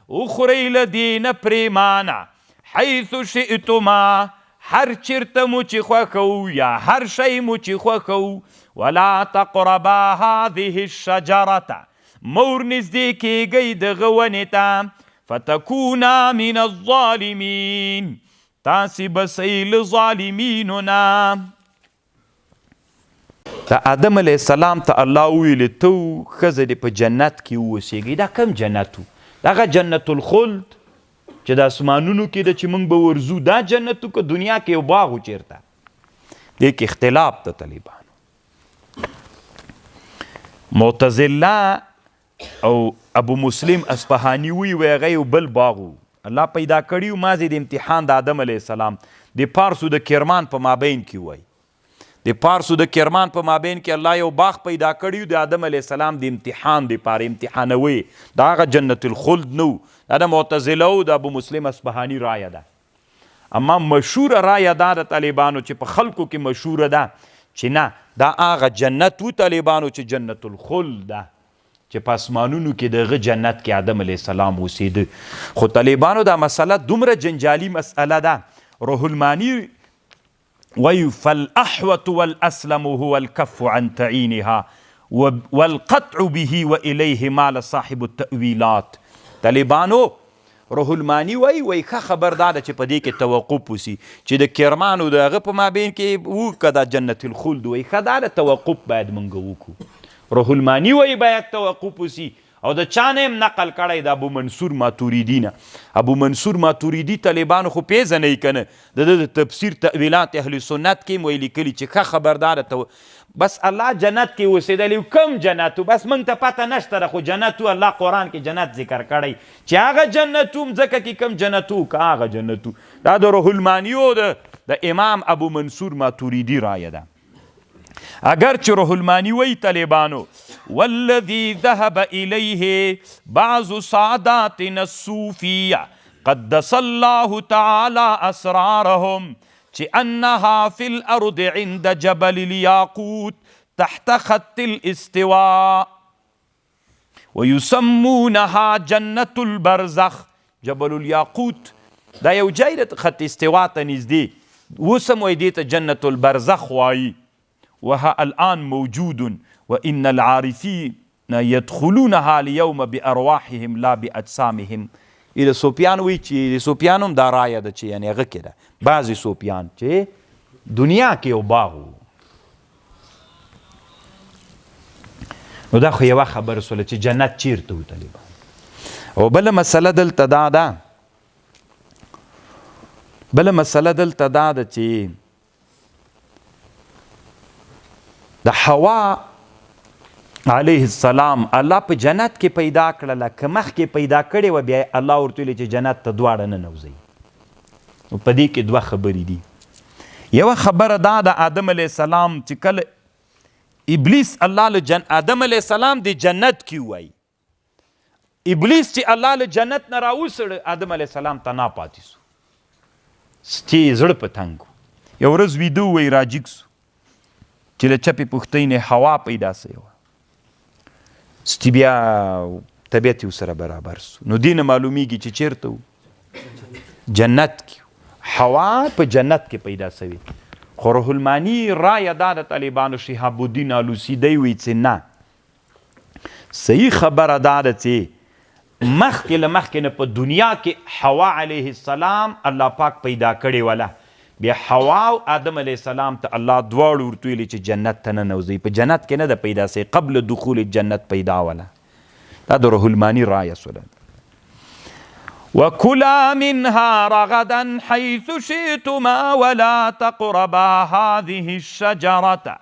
اخرئ له دې نه پرېمانه حیث شئتما هر چیرته مو چې خوښوو یا هر شی مو چې خوښوو، ولا تقربا هذه الشجرة مور نږدې کیږئ دغه ونې ته، فتکونا من الظالمین تاسې به سئ له ظالمینو نه. د آدم علیه السلام ته الله وویلې ته ښځه دې په جنت کې واوسېږئ. دا کم جنت و؟ دغه جنت الخلد چې د اسمانونو کې ده چې موږ به ورځو، دا جنت و که دنیا کې یو باغ و چېرته؟ دې کې اختلاف د طالبانو. معتزله او ابو مسلم اصفهاني وی هغه یو بل باغ و، الله پیدا کړي و مازې د امتحان د آدم علیه السلام د پارسو د کرمان په مابین کې وای. د پارسو د کرمان په مابین کې الله یو باغ پیدا کړي و د آدم علیه السلام د امتحان دپاره، امتحانوي. دا هغه جنت الخلد نه و، دا د معتزله او د ابو مسلم اصفهاني رایه ده. اما مشهوره رایه دا د طالبانو چې په خلکو کې مشهوره ده چې نه دا هغه جنت و طالبانو چې جنت الخلد ده، چې په اسمانونو کې دغه جنت کې آدم علیه السلام اوسېده. خو طالبانو دا مسله دومره جنجالي مسئله ده. روح المانی وایي فالاحوط والاسلم هو الکف عن تعینها والقطع به والیه مال صاحب التأویلات. طالبانو روح المانی وایي ښه خبر دا ده چې په دې کې توقف وسي چې د کرمان او د هغه په مابین کې و که دا جنت الخلد وایي ښه دا ده توقف باید موږ وکړو. روح المانی وایي باید توقف وسي او د چا نه هم نقل کړی د ابو منصور ماتوریدي نه. ابو منصور ماتوریدي طالبانو خو پیژنئ که نه، د تفسیر تأویلات اهل سنت کې هم وایي لیکلي چې ښه خبرداره بس الله جنت کې اوسېدلی و. کم جنت و؟ بس موږ ته پته نشته ده، خو جنت و الله قرآن کې جنت ذکر کړی چې هغه جنت و مځکه کې کم جنت و که هغه جنت و. دا د روح المانی و د امام ابو منصور ماتوریدي رایه ده. اگر چې روح المانی وی طالبانو والذي ذهب إليه بعض ساداتنا الصوفية قدس الله تعالى أسرارهم أنها في الأرض عند جبل الياقوت تحت خط الاستواء ويسمونها جنة البرزخ. جبل الياقوت دا یو جای د خط استوا ته نږدې، اوس هم وایي دې ته جنة البرزخ وایي. وها الآن موجود وإن العارفين يدخلونها اليوم بأرواحهم لا بأجسامهم. د صوفیان وایي چې د صوفیانو هم دا رایه ده چې یعنې هغه کې ده بعضې صوفیان چې دنیا کې یو باغ و. نو دا خو یوه خبره سوله چې جنت چیرته و طالبان. او بله مسله دلته دا ده، بله مسله دلته دا ده چې د حوا علیه السلام الله په جنت کې پیدا کړله که مخکې پیدا کړې وه بیا الله ورته ویلې چې جنت ته دواړه ننوځئ. نو په دې کې دوه خبرې دي. یوه خبره دا د آدم علیه السلام چې کله ابلیس الله له آدم علیه السلام د جنت کې ووایي، ابلیس چې الله له جنت نه راوسړه آدم علیه السلام ته ناپاتې سو، چې زړه په تنګ و. یو ورځ ویده وی راجګ سو چې له چپې پښتۍ نه هوا پیدا سوی وه سټي بیا طبیعت یې ورسره برابر سو نو دې نه معلومیږي چې چیرته و جنت کې هوا په جنت کې پیدا سوي خو روح المانی رایه دا د طالبانو شهاب الدین آلوسی دی وی چې نه صحیح خبره دا ده چې مخکې له مخکې نه په دنیا کې حوا علیه السلام الله پاک پیدا کړې وله بیا حوا او آدم علیه السلام ته الله دواړو ورته ویلي چې جنت ته ننوځئ په جنت کې نه ده پیدا سوی قبل دخول جنت پیدا وله دا د روح المانی رایه سوله وَكُلَا مِنْهَا رَغَدًا حَيْثُ شِئْتُمَا وَلَا تَقْرَبَا هَذِهِ الشَّجَرَةَ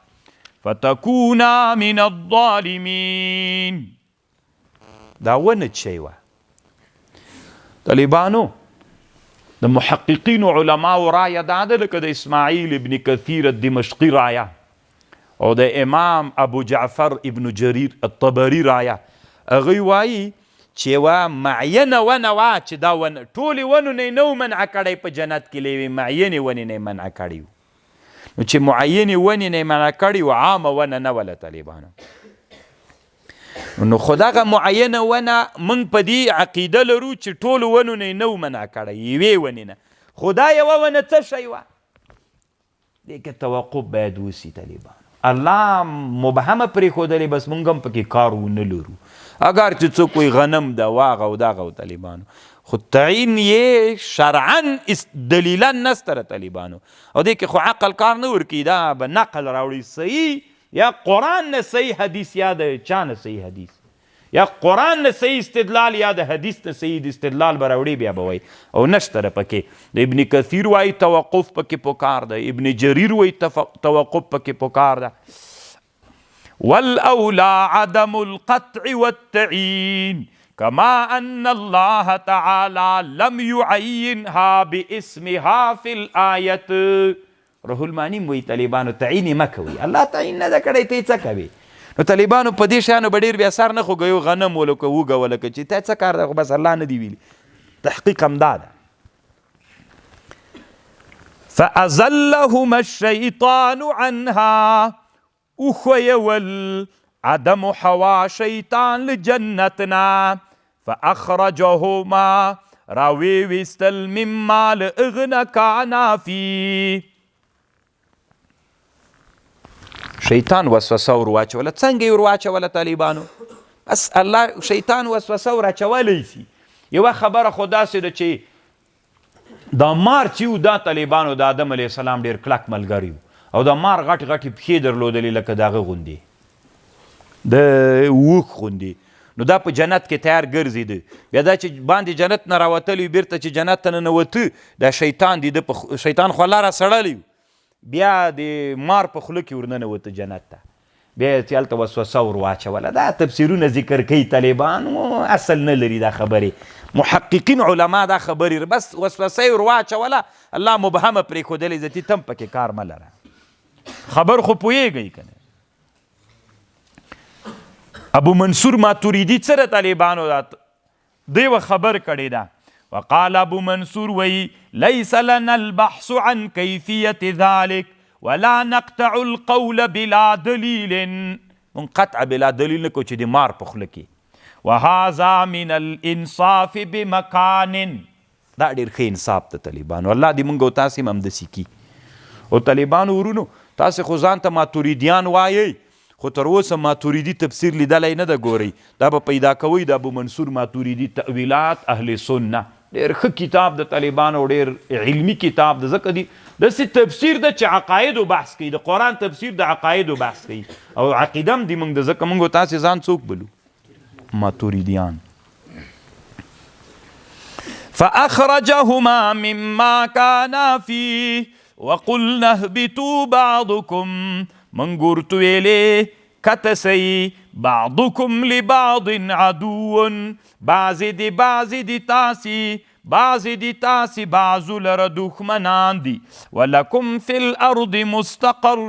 فَتَكُونَا مِنَ الظَّالِمِينَ دا ونه چی وه طالبانو د محققینو علماو رایه دا ده لکه د اسماعیل ابن کثیر الدمشقي رایه او د امام ابو جعفر ابن جریر الطبري رایه هغوی وایي چې یوه معینه ونه وه چې دا ونه ټولې ونو نه یې نه و منع کړی په جنت کې له یوې معینې ونې نه یې منع کړی و نو چې معینې ونې نه یې منع کړی و عامه ونه نه وله طالبانو نو خو دغه معینه ونه موږ په دې عقیده لرو چې ټولو ونو نه یې نه و منع کړی یوې ونې نه خو دا یوه ونه څه شی وه دې کې توقف باید وسي طالبانو الله مبهمه پرېښودلې بس موږ هم پکې کار ونه لرو اگر چې څوک وایي غنم ده واغه او دغه و طالبانو خو تعین یې شرعا دلیلا نسته د طالبانو او دې کې خو عقل کار نه ورکوي دا به نقل راوړي صحیح یا قرآن نه صحیح حدیث یا د چا نه صحیح حدیث یا قرآن نه صحیح استدلال یا د حدیث نه صحیح استدلال به راوړي بیا به وایي او نشته ده پکې د ابن کثیر وایي توقف پکې پکار ده ابن جریر وایي توقف پکې پکار ده والأولى عدم القطع والتعيين كما أن الله تعالى لم يعينها باسمها في الآية روح المانی وی طالبانو تعین مه کوي الله تعین نه ده کړی ته څه کوي نو طالبانو په دې شیانو به ډېر بیا سر نه خوږوي غنم ولکه وږه ولکه چې ته څه کار ده خو بس الله نه دی ویلي تحقیق همدا ده فأزلهما الشیطان عنها اخویول عدم حوا شیطان لجنتنا فاخرجهما راوی وستل مما لغنا کانا فی شیطان وسوسه ور واچوله څنګه ور واچوله طالبانو بس الله شیطان وسوسه ور اچولی سي یوه خبره خو داسې ده چې دا مار چې و دا طالبانو د آدم علیه السلام ډېر کلک ملګری و او دا مار غټ غټې پښې درلودلې لکه د هغه غوندې د اوښ غوندې نو دا په جنت کې تیار ګرځېده بیا دا چې باندې جنت نه راوتلی بیرته چې جنت ته ننوته دا شیطان دی شیطان خو الله را سړلی بیا د مار په خوله کې ورننوته جنت ته بیا یې هلته وسوسه ور واچوله دا تفسیرونه ذکر کوي طالبانو اصل نه لري دا خبرې محققین علما دا خبرې بس وسوسه یې ور واچوله الله مبهمه پرېښودلې زه تم پکې کار مه لره خبر خو پوهیږئ که نه ابو منصور ماتوریدي څه د طالبانو دی و خبر کړې ده وقال ابو منصور وی ليس لنا البحث عن كيفية ذلك ولا نقطع القول بلا دليل من قطع بلا دلیل نه کو چې د مار په خوله کې وهذا من الانصاف بمکان دا ډېر ښه انصاف د طالبانو الله دې موږ او تاسې هم همداسې کي او طالبانو ورونو تاسې خو ځان ته ماتوریدیان وایئ خو تر اوسه ماتوریدي تفسیر لیدلی نه ده ګورئ دا به پیدا کوئ د ابو منصور ماتوریدي تأویلات اهل سنه ډېر ښه کتاب د طالبانو ډېر علمي کتاب ده ځکه دی داسې تفسیر ده چې عقایدو بحث کوي د قرآن تفسیر د عقایدو بحث کوي او عقیده هم دی موږ د ځکه موږ تاسې ځان څوک بلو ماتوریدیان فأخرجهما مما كانا فيه وقلنا اهبطوا بعضكم من ورته ویلې کتسی بعضکم لبعض عدو بعضې د تاسې بعضو لره دښمنان دي ولکم فی الارض مستقر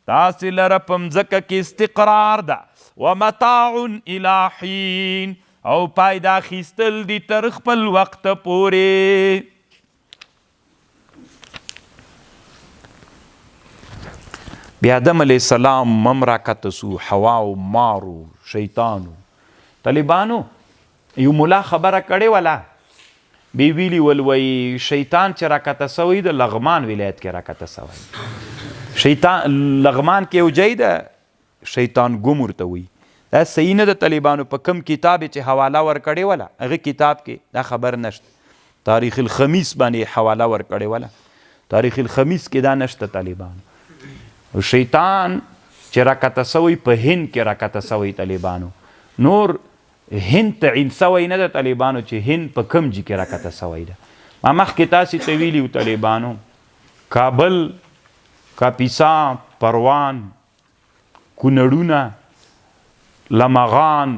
تاسې لره په مځکه کې استقرار ده ومتاع الی حین او پایده اخیستل دي تر خپل وخته پورې بیا آدم علیه السلام مم راکته سو، حوا او مارو شیطانو. طالبانو یو ملا خبره کړې وله، بی ویلي ول وی شیطان چې راکته سوی د لغمان ولایت کې راکته سوی. شیطان لغمان کې یو ځای ده شیطان ګم ورته وی. دا صحیح نه د طالبانو په کم کتاب چې حواله ورکړې وله هغه کتاب کې دا خبر نشته. تاریخ الخمیس باندې حواله ورکړې وله، تاریخ الخمیس کې دا نشته طالبانو. شیطان چې راکته سوی په هند کې راکته سوی طالبانو، نور هند ته عین سوی نه ده طالبانو چې هند په کم ځای کې راکته سوی ده. ما مخکې تاسې ته ویلي وو طالبانو، کابل، کاپیسا، پروان، کونړونه، لمغان،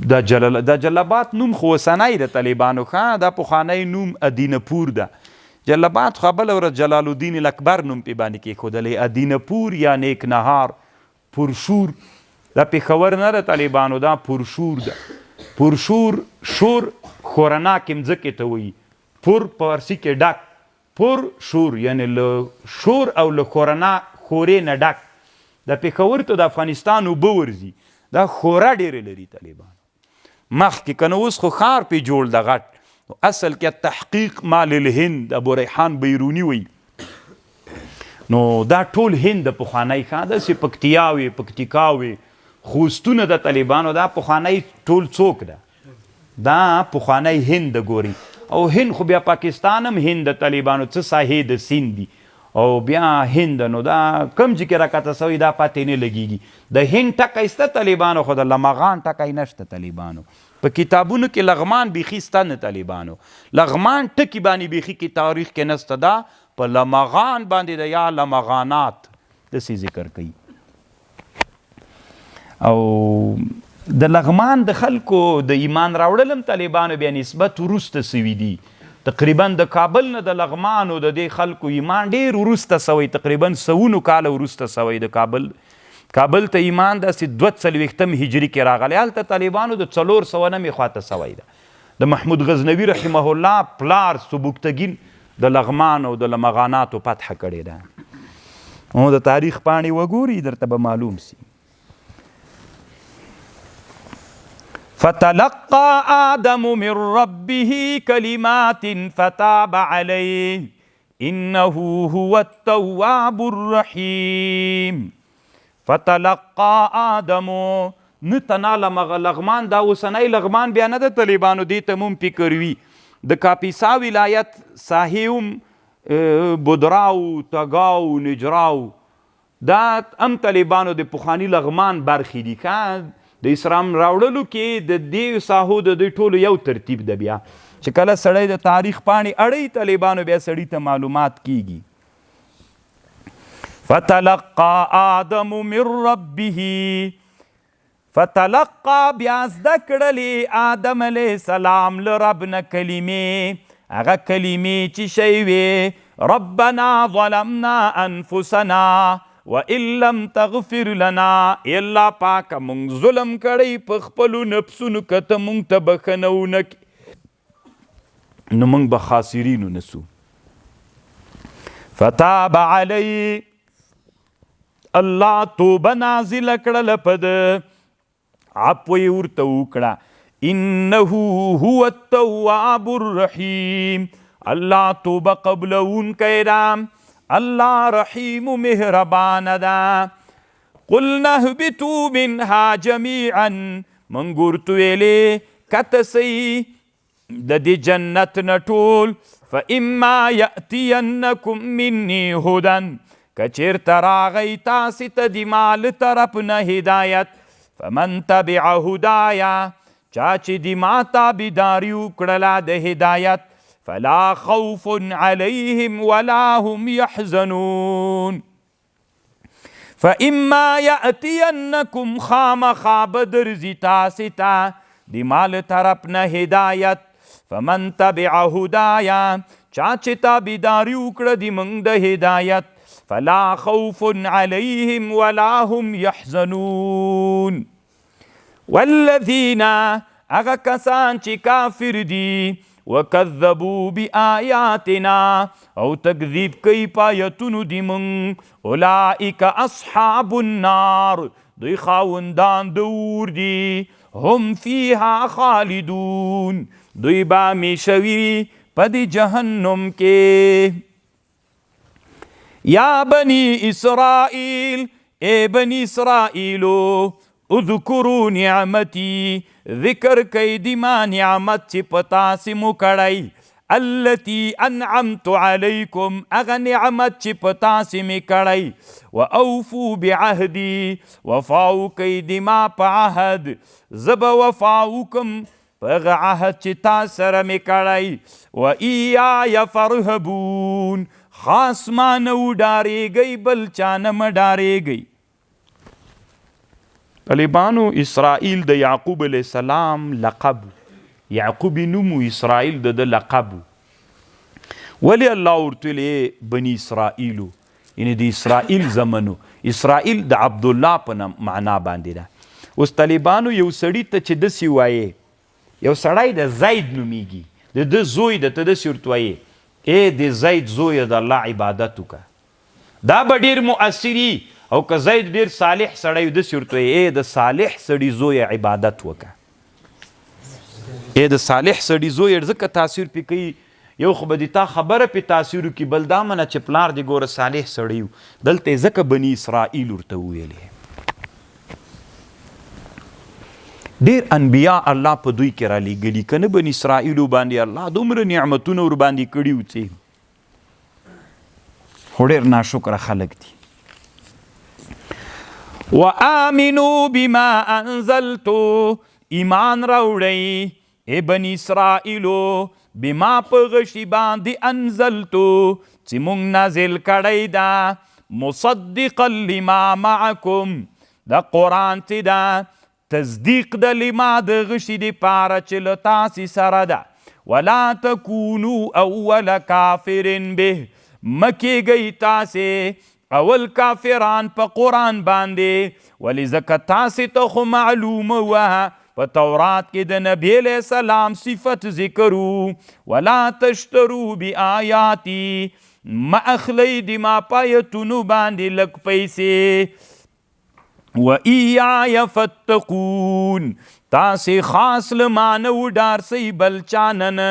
دا جلال آباد نوم خو اوسنی د طالبانو ښه، دا پخوانی نوم ادینه پور ده. جلال آباد خو بله ورځ جلال الدین الاکبر نوم پې باندې کېښودلی. ادینه پور یا نیک نهار، پرشور، دا پېښور نه ده طالبانو، دا پرشور ده. پرشور شور خورناک مځکې ته وایي. پر په فارسي کې ډک، پر شور یعنی له شور او له خورنا خورې نه ډک. د پېښور ته د افغانستان اوبه ورځي، دا خوره ډېرې لري طالبانو. مخکې که نه اوس خو ښار پې جوړ ده غټ. اصل کې تحقیق مال الهند ابو ریحان بیرونی وی. نو دا ټول هند د پخوانی ښه داسې پکتیا وي، پکتیکا وي، خوستونه د طالبانو دا پخوانی ټول څوک ده، دا پخوانی هند د ګوري. او هند خو بیا پاکستان هم هند د طالبانو څه ساحې د سیند دي او بیا هند. نو دا کم چې کې راکته سوی دا پاتې نه لګېږي. د هند ټکی شته طالبانو، خو د لمغان ټکی نشته طالبانو. په کتابونو کې لغمان بیخي شته نه طالبانو، لغمان ټکي باندې بیخي کې تاریخ کې نسته. دا په لمغان باندې د یا لمغانات داسې ذکر کوي. او د لغمان د خلکو د ایمان راوړل هم طالبانو بیا نسبت وروسته سوي دي. تقریبا د کابل نه د لغمانو د دې خلکو ایمان ډېر وروسته سوی، تقریبا 100 کاله وروسته سوی. د کابل ته ایمان داسې 240 هجري کې راغلی، هلته طالبانو د 409 خواته سوی ده. د محمود غزنوي رحمه الله پلار سبکتګین د لغمان او د لمغاناتو فتح کړې ده. او د تاریخ پاڼې وګوري درته به معلوم سي. فتلقى آدم من ربه كلمات فتاب عليه إنه هو التواب الرحيم. فتلقى آدم نتنا لغمان، دا اوسنی لغمان بیا نه د طالبانو دې ته مون فکر وي. د کاپیسا ولایت ساحې بودراو، تګاو، نجراو، دا هم طالبانو د پخواني لغمان برخې دي. ښه د اسلام راوړلو کې د دې ساحو د دوی ټولو یو ترتیب ده. بیا چې کله سړی د تاریخ پاڼې اړوي طالبانو بیا سړي ته معلومات کیږي. فتلقى آدم من ربه، فتلقى بیا زده کړلې آدم علیه السلام له رب نه کلمې، هغه کلمې چې شی وې ربنا ظلمنا انفسنا وَإِن لَّمْ تَغْفِرْ لَنَا، الله پاکه مونږ ظلم کړی په خپلو نفسونو، که ته مونږ ته بښنه ونه کړې نو مونږ به خاسرینو نسو. فتاب علیه، الله توبه نازله کړله په ده، عفو یې ورته وکړه. انه هو التواب الرحیم، الله توبه قبلونکی ده، الله رحیم و مهربان ده. قلنا اهبطوا منها جميعا، من ورته ویلې کته سئ د دې جنت نه ټول. فاما یأتینکم مني هدى، که چېرته راغی تاسې ته د ما له طرف نه هدایت، فمن تبع هدایا، چا چې د ما تابعداري وکړله د هدایت، فلا خوف عليهم ولا هم يحزنون. فإما يأتينكم خامخا بدرزي تاسې ته د ما له طرف نه هدایت، فمن تبع هدایا، چا چې تابعداري وکړه د موږ د هدایت، فلا خوف عليهم ولا هم يحزنون. والذین، هغه کسان چې کافر دي، وکذبوا بآیاتنا او تکذیب کوي پایتونو دی من اولئک اصحاب النار دوی خاوندان د اور دي هم فیها خالدون دوی با میشوي پدی جهنم کې. یا بنی اسرائیل اے بنی اسرائیلو اذکروا نعمتی ذکر کئی دی ما نعمت چی پتاسی مکڑی التی انعمت علیکم اغا نعمت چی پتاسی مکڑی و اوفو بعہدی وفاو کئی دی ما پا عہد زب وفاو کم پغ عہد چی تاثر مکڑی و ایای فرہبون خاص ما نو ڈارے گئی بل چانم ڈارے گئی. طالبانو اسرائیل د یعقوب علیہ السلام لقب یعقوب نومو اسرائیل د لقب ولی الله ورته بنی اسرائیلو یعنی د اسرائیل زمنو اسرائیل د عبدالله په معنا باندې ده. اوس طالبانو یو سړی ته چې داسې وایې یو سړی د زید نومیږي د زوی د ته داسې ورته وایې ای د زید زویه د الله عبادت وکړه دا به ډېر مؤثري او که زید ډیر صالح سړی داسې ورته وایي ای د صالح سړي زویه عبادت وکړه ای د صالح سړي زویه ځکه تاثیر پې کوي یو خو به د تا خبره پې تاثیر وکړي بل دا منه چې پلار دې ګوره صالح سړی و دلته یې ځکه بني اسرائیل ورته وویلې. ډېر انبیا الله په دوی کې رالیږلي که نه بني اسرائیلو باندې الله دومره نعمتونه ورباندې کړي و چې خو ډېر ناشکره خلک دي. وآمنوا بما انزلتو ایمان راوړئ ای بنی اسرائیلو بما په غشي باندې انزلتو چې مونږ نازل کړی دا مصدقا لما معکم دا قرآن چې دا تصدیق د لما د غشي دپاره چې له تاسې سره ده ولا تکونوا اول کافر به مکیږئ تاسې اول کافران په قرآن باندې ولی ځکه تاسې ته خو معلومه وه په تورات کې د نبی علیہ السلام صفت ذکرو ولا تشترو بآیاتی ما اخلی دی ما پایتونو باندې لږ پیسې و ایای فتقون تاسې خاص لمانه وډارسئ بل چانه نه.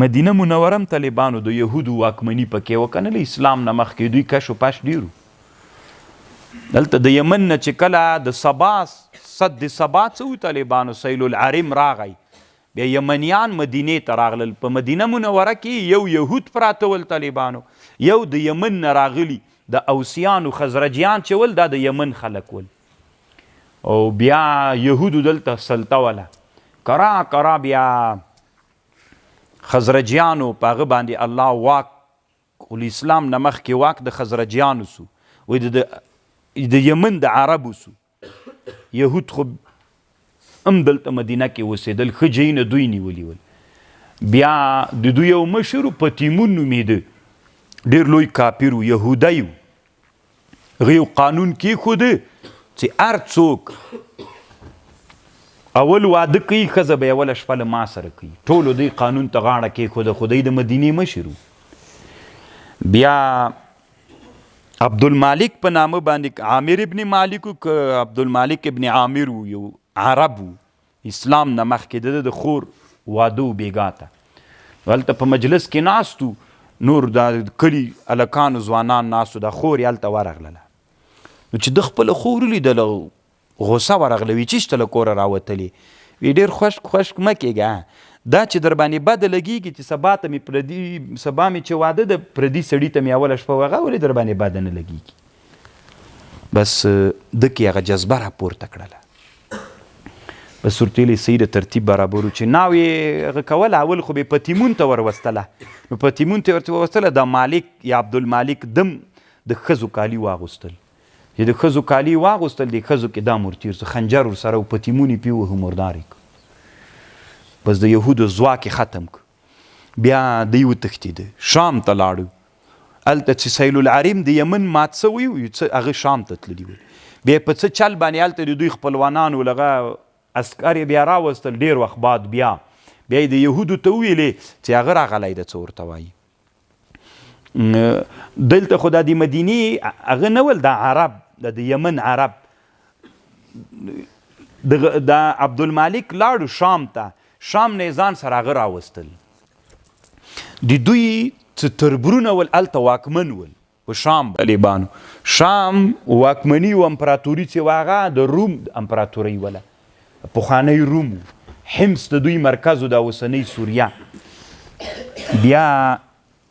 مدینه منورم طالبانو د یهودو واکمني پکې وکنه له اسلام نه مخکې دوی کش و پاش ډیرو دلته د یمن نه چې کله د سبا صد سبا څه طالبانو سیل العرم راغی بیا یمنیان مدینې ته راغلل په مدینه منوره کې یو یهود پراته ول طالبانو یو د یمن نه راغلي د اوسیانو خزرجیان چې ول دا د یمن خلک ول او بیا یهودو دلته سلطه وله کرا کرا بیا خزرجیانو په هغه باندې الله واک الاسلام نه مخکې واک د خزرجیانو سو وایي د یمن د عربو سو یهود خو هم دلته مدینه کې اوسېدل ښه ځایونه دوی نیولي ول. بیا د دوی یو مشر په تیمون نومېده ډېر لوی کافر و یهودی و هغه یو قانون کېښوده چې هر څوک اول واده کوي ښځه به اوله شپه له ما سره کوي ټولو دوی قانون ته غاړه کېښوده خو دی د مدینې مشر و. بیا عبدالمالک په نامه باندې عامر ابن مالک که عبدالمالک ابن عامر و یو عرب و اسلام نه مخکې د خور واده و بیګا ته هلته په مجلس کې ناستو نور دا کلي هلکانو ځوانان ناستو دا خور یې هلته ورغلله نو چې د خپله خور ولیدله غصه ورغله وی چیشته له کوره راوتلې وی ډېر خشک مه کېږه دا چې در باندې بده لګېږي چې سبا ته مې سبا مې چې واده د پردي سړي ته مې اوله شپه وغه ولې در باندې بده نه لګېږي. بس ده کې هغه جذبه راپورته کړله بس ورته ویلې صحیح د ترتیب برابرو چې ناو یې هغه کوله اول خو به په تیمون ته وروستله نو په تیمون ته ورته وروستله د مالک یا عبدالمالک دم د ښځو کالي واغوستل چې د ښځو کالي واغوستل د ښځو کې دا مرتیر سو خنجر ورسره په تیمون یې پیوهه مردار یې بس د یهودو ځواک یې ختم کړ. بیا دی وتښتېده شام ته لاړو هلته چې سیل العرم د یمن مات سوی و هغه شام ته تللي ول بیا په څه چل باندې هلته د دوی خپلوانانو لغه عسکر یې بیا راوستل، ډېر وخت بعد بیا یې د یهودو ته وویلې چې هغه راغلی ده څه ورته وایي. دلته خو دا د مدینې هغه نه ول، دا عرب، د یمن عرب. دا عبدالمالک لاړو شام ته، شام نه ځان سره هغه راوستل. د دوی څه تربرونه ول هلته واکمن ول په شام طالبانو. شام واکمني و امپراتوري چې وه هغه د روم امپراتورۍ وله، پخوانی روم، حمص د دوی مرکز و، د اوسنۍ سوریه. بیا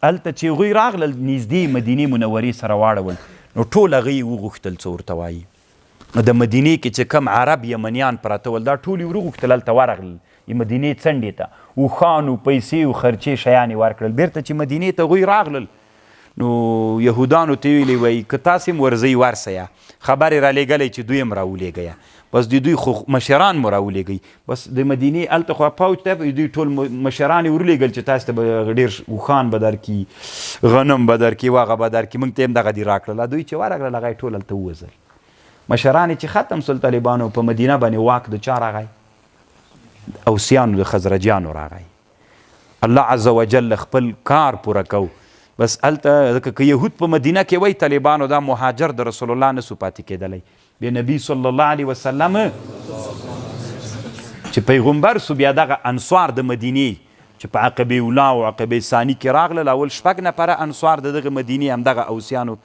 هلته چې هغوی راغلل نږدې مدینې منورې سره واړول، نو ټول هغه یې وغوښتل څه ورته وایي. د مدینې کې چې کم عرب یمنیان پراته ول، دا ټول یې وروغوښتل، هلته ورغلل مدینې څنډې ته، اوښان و پیسې و خرچې شیان یې ورکړل. بیرته چې مدینې ته هغوی راغلل، نو یهودانو ته ویلې وایي که تاسې هم ورځئ ورسئ، خبر یې رالیږلی چې دوی هم راولېږئ، بس د دوی خو مشران مو راولېږئ. بس د مدینې هلته خو پوج ته دوی ټول مشران یې ورلېږل چې تاسې ته به ډېر اوښان به درکړي، غنم به درکړي، واغه به درکړي. موږ ته یې هم دغه دي راکړل. دوی چې ورغلل هغه یې ټول هلته ووځل. مشران یې چې ختم سول طالبانو، په مدینه باندې واک د چا راغی؟ اوسیانو د خزرجیانو راغی. الله عز وجل خپل کار پوره کو. بس هلته که یهود په مدینه کې وای طالبانو دا مهاجر د رسول الله نسو پاتې کېدلی. بیا نبی صلی الله علیه وسلم چې پیغمبر سو، بیا دغه انصار د مدینې چې په عقبه اولا او عقبه ثانی کې راغلل، اول 6 نفره انصار د دغه مدینې همدغه اوسیانو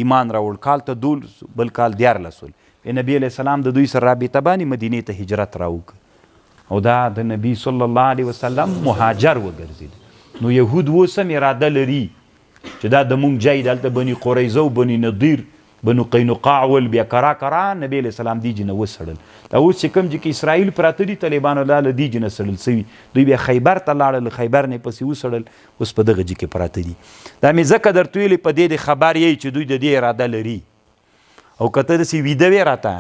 ایمان راوړ. کال ته 12 بل کال 14 بیا نبی علیه السلام د دوی سره رابطه باندې مدینې ته هجرت راوکړ، او دا د نبی صلی الله علیه وسلم مهاجر وګرځېد. نو یهود اوس هم اراده لري چې دا د مونږ ځای دلته بني قریظه او بني نضیر بنو قینقاع ول، بیا کرا نبی علیه السلام دیجې نه وسړل. دا اوس چې کوم چې اسرائیل پراته دي طالبانو لا له دیجې نه سړل سوي، دوی بیا خیبر ته لاړل، خیبر نه پسې وسړل، اوس په دغه جې کې پراته دي. دا مې ځکه درته ویلې په دې د خبر یې چې دوی د دې اراده لري. او که ته داسې ویده وې راته،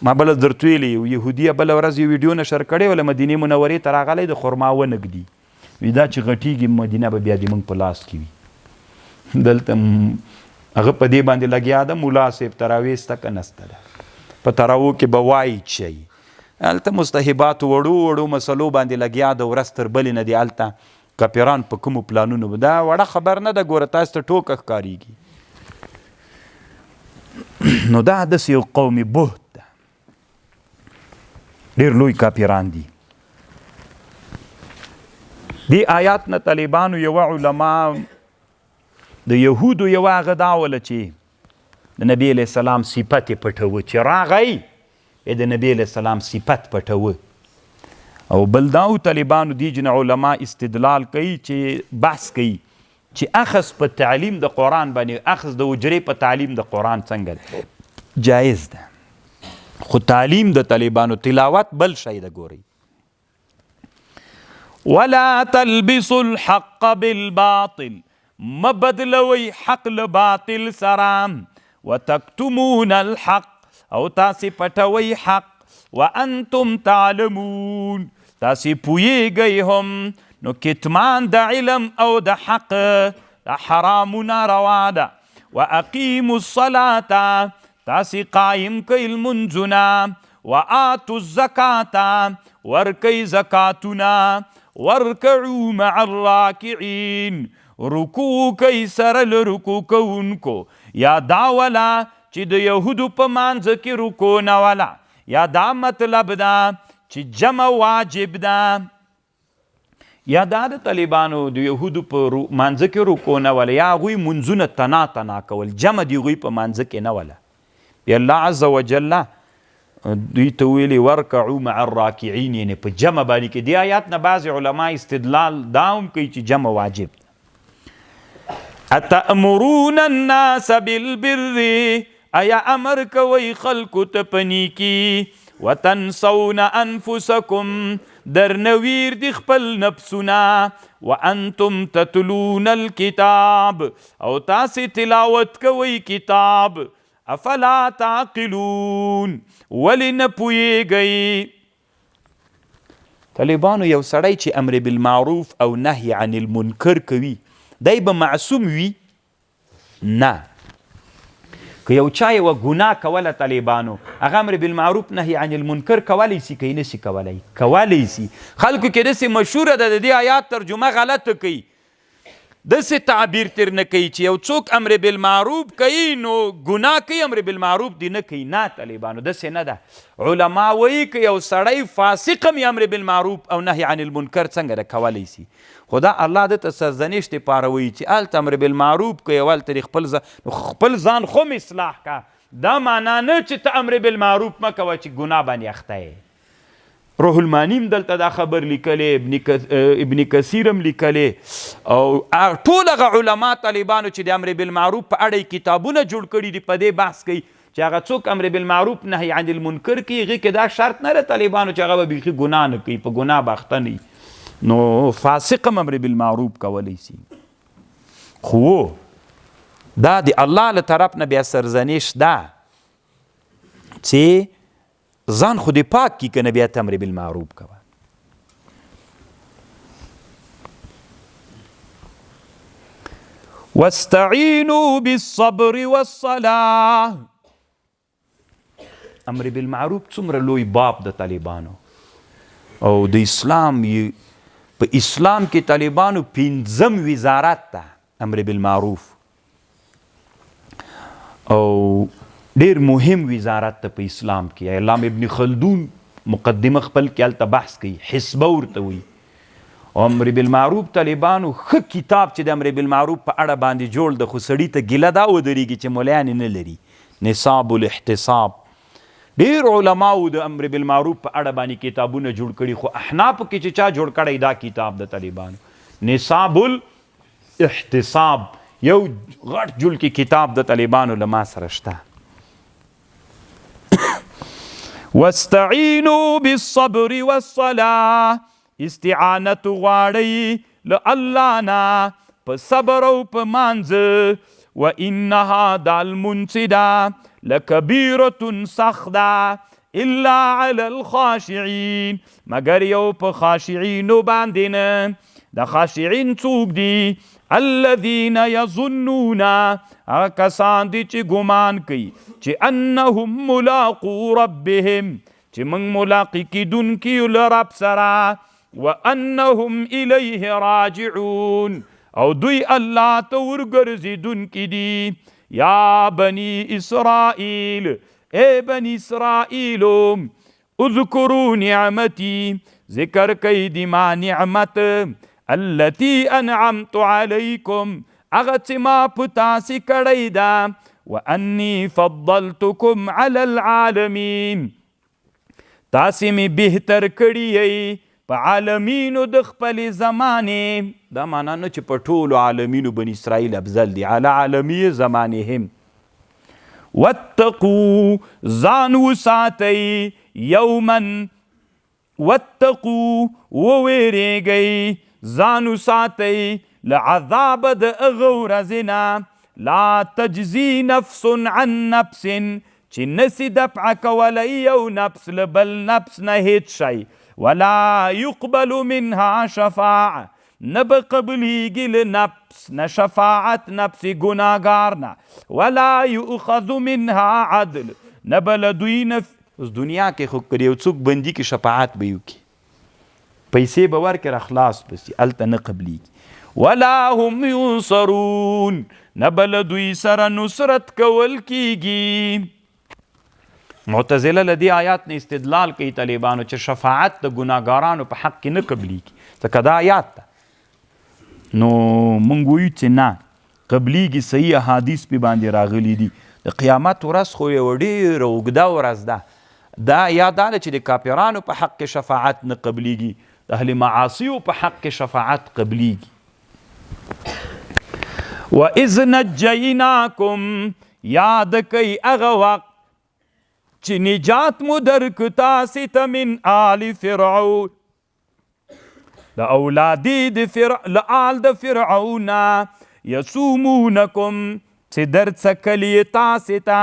ما بله درته ویلې یهودي بله ورځ یو ویډیو نشر کړی وله، مدینې منورې ته راغلی د خرما ونه ږدي، وي دا چې غټېږي مدینه به بیا د موږ په لاس کې وي. دلته هغه په دې باندې لګیا ده، ملا صاحب تراویح سته که نسته ده، په تراویح کې به وایي چی. هلته مستحباتو وړو مسلو باندې لګیا ده، ورځ تر بلې نه دي هلته کاپیران په کومو پلانونو. دا وړه خبر نه ده، ګوره تاسو ته ټوکه ښکارېږي. نو دا داسې یو قومي بهت ده، ډېر لوی کاپیران دي. دې آیات نه طالبانو یوه علما د یهودو یوه هغه دا وله چې د نبی علیه السلام صفت یې پټوه، چې راغی د نبی علیه السلام صفت پټوه. او بل دا طالبانو دې جنه علما استدلال کوي چې بحث کوي چې اخذ په تعلیم د قرآن باندې، اخذ د حجرې په تعلیم د قرآن څنګه ده؟ جایز ده، خو تعلیم د طالبانو تلاوت بل شی ده. ګورئ، ولا تلبسوا الحق بالباطل، مبدلوي حق لباطل سرام، وتكتمون الحق، او تاسي پټوي حق، وانتم تعلمون، تاسي پويږئ هم. نو کتمان د علم او د حق د حرام ناروا ده. واقیموا الصلاة، تاسي قائم کئ المنځونه، وآتوا الزکاة، ورکئ زکاتونه، ورکعوا مع الراکعین، رکوع کئ سره له رکوع کوونکو. یا دا ولا چې د یهودو په مانځ کې رکوع نه ولا، یا دا مطلب ده چې جمع واجب ده، یا دا د طالبانو د یهودو په مانځ کې رکوع نه ولا، یا هغوی منځونه تنا کول، جمع د هغوی په مانځ کې نه ولا. بیا الله عز وجل دوی ته ویلي ورکعوا مع الراکعین، یعنې په جمع باندې کې. دې آیات نه بعضې علما استدلال دا هم کوي چې جمع واجب ده. اتأمرون الناس بالبر، ایا امر کوئ خلکو ته په نیکي، وتنسون انفسکم، درنویر دی خپل نفسونه، وانتم تتلون الکتاب، او تاسې تلاوت کوئ کتاب، افلا تعقلون، ولی نه پوهیږئ. طالبانو یو سړی چې امر بالمعروف او نهی عن المنکر کوي، دی به معصوم وي؟ نه. که یو چا یوه ګناه کوله طالبانو هغه امر بالمعروف نهي عن المنکر کولی سي که یې نسي کولی کولی سي خلکو کې داسې مشهوره ده د دې آیات ترجمه غلطه کوي داسې تعبیر تر نه کوي چې یو څوک امر بالمعروف کوي نو ګناه کوي امر بالمعروف دی نه کوي نه طالبانو داسې نه ده علما وایي که یو سړی فاسق هم امر بالمعروف او نهي عن المنکر څنګه ده کولی سي خو دا الله دته سرزنش دپاره وایي چې هلته امر بالمعروف کوي او هلته دې خپل ځان خو م اصلاح کا دا معنا نه چې ته امر بالمعروف مه کوه چې ګناه باندې اخته یې روح المانی هم دلته دا خبر لیکلی ابن کثیر هم لیکلی او ټول هغه علما طالبانو چې د امر بالمعروف په اړه کتابونه جوړ کړي دي په دې بحث کوي چې هغه څوک امر بالمعروف نهي عن المنکر کوي هغې کې دا شرط نه ده طالبانو چې هغه به بیخي ګناه نه کوي په ګناه به اخته نه نو فاسق هم امر بالمعروف کولی سي خو دا د الله له طرف نه بیا سرزنش ده چې ځان خو دې پاک کي که نه بیا ته امر بالمعروف کوه واستعینوا بالصبر والصلاة امر بالمعروف څومره لوی باب د طالبانو او د اسلام په اسلام کې طالبانو پنځم وزارت ده امر بالمعروف او ډیر مهم وزارت ته په اسلام کې علامه ابن خلدون مقدمه خپل کې هلته بحث کوي حسبه ورته وایي او امر بالمعروف طالبانو ښه کتاب چې د امر بالمعروف په اړه باندې جوړ ده خو سړي ته ګیله دا ودرېږي چې مولیان نه لري نصاب الاحتساب ډیر علماو د امر بالمعروف په اړه باندې کتابونه جوړ کړي خو احنافو کې چې چا جوړ کړی دا کتاب د طالبانو نصاب الاحتساب یو غټ جلکی کتاب د طالبانو له ما سره شته واستعینوا بالصبر والصلاة استعانت غواړئ له الله نه په صبر او په مانځه وانها دا المنڅ ده لکبیرة سخته الا علی الخاشعین مگر یو په خاشعینو باندې نه د خاشعین څوک دي الذین یظنون هغه کسان دي چې ګمان کوي چې انهم ملاقو ربهم چې موږ ملاقي کیدونکي یو له رب سره وانهم الیه راجعون او دوی الله ته ورګرځېدونکي دي یا بنی اسرائیل اے بنی اسرائیلو اذکروا نعمتی ذکر کئی دی ما نعمت التي انعمت علیکم اغا چې ما پتاسی کړی دا وانی فضلتکم علی العالمین تاسی می بہتر کړی په عالمینو د خپل زمانې دا معنا نه چې په ټولو عالمینو بني اسرائیل افضل دي علی عالمی زمانهم واتقوا ځان وساتئ یوما واتقوا وویریږئ ځان وساتئ له عذاب د هغه ورځې نه لا تجزي نفس عن نفس چې نسي دفع کولی یو نفس له بل نفس نه هیڅ شی ولا يقبل منها شفاعة نب قبلیگی لنفس نه شفاعت نفس گناهگار نه ولا يؤخذ منها عدل نب لدوی اوس دنیا کې خو کړي یو څوک بندي کې شفاعت به وکړي پیسې به ورکړي اخلاص بسي هلته نه قبلیږي ولا هم ينصرون نب لدوی سره نصرت کول کیږي معتزله له دې آیات نه استدلال کوي طالبانو چې شفاعت د ګناهګارانو په حق کې نه قبلیږي ځکه دا آیات ده نو موږ وایو چې نه قبلیږي صحیح احادیث پې باندې راغلي دي د قیامت ورځ خو یوه ډېره اوږده ورځ ده دا یا دا ده چې د کافرانو په حق کې شفاعت نه قبلیږي د اهل معاصیو په حق کې شفاعت قبلیږي وَإِذْ نَجَّيْنَاكُمْ یاد کوي هغه وخت چې نجات مو درک تاسې ته من آل فرعون د اولادي آل د فرعون یسومونکم چې درڅکلی تاسې ته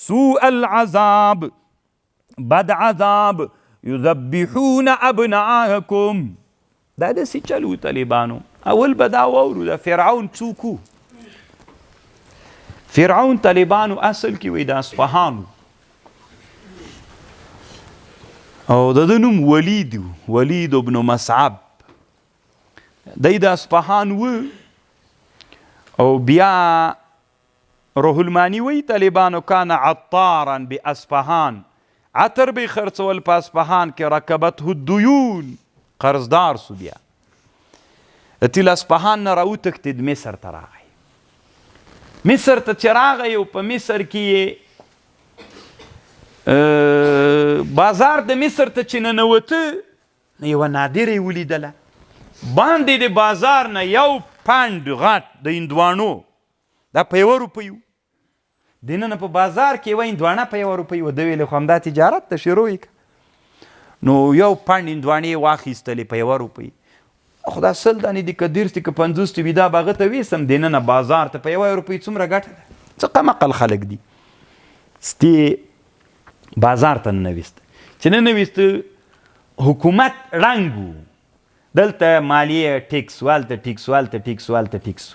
سوء العذاب بد عذاب یذبحون ابناءکم دا داسې چلو طالبانو اول به دا واورو د فرعون څوک فرعون طالبانو اصل کې وی د اصفهان او د نوم ولید ابن مصعب دی د اصفهان و او بیا روح المانی وی طالبانو کان عطارا باصفهان عطر به خرڅول په اصفهان کې رکبته الدیون قرضدار سو بیا اتل اصفهان نه راوتښتید مصر ته راغی مصر ته چې راغی او په مصر کې بازار د مصر ته چې ننوته یوه نادره یې ولیدله باندې د بازار نه یو پنډ غټ د هندوانو دا په 1 روپۍ و دننه په بازار کې یوه هندوانه په 1 روپۍ و ده ویلې خو همدا تجارت ته شروع یې نو یو پنډ هندوانې یې واخیستلې په 1 روپۍ خو دا 100 دانې دي که 30 دي که 50 دي دا به هغه ته ویسم دننه بازار ته په 1 روپۍ څومره ګټه ده څه قمقل خلک دي ستې بازار ته ننویسته چې ننویسته حکومت ړنګ و دلته مالیه ټیکس والته ټیکس والته ټیکس والته ټیکس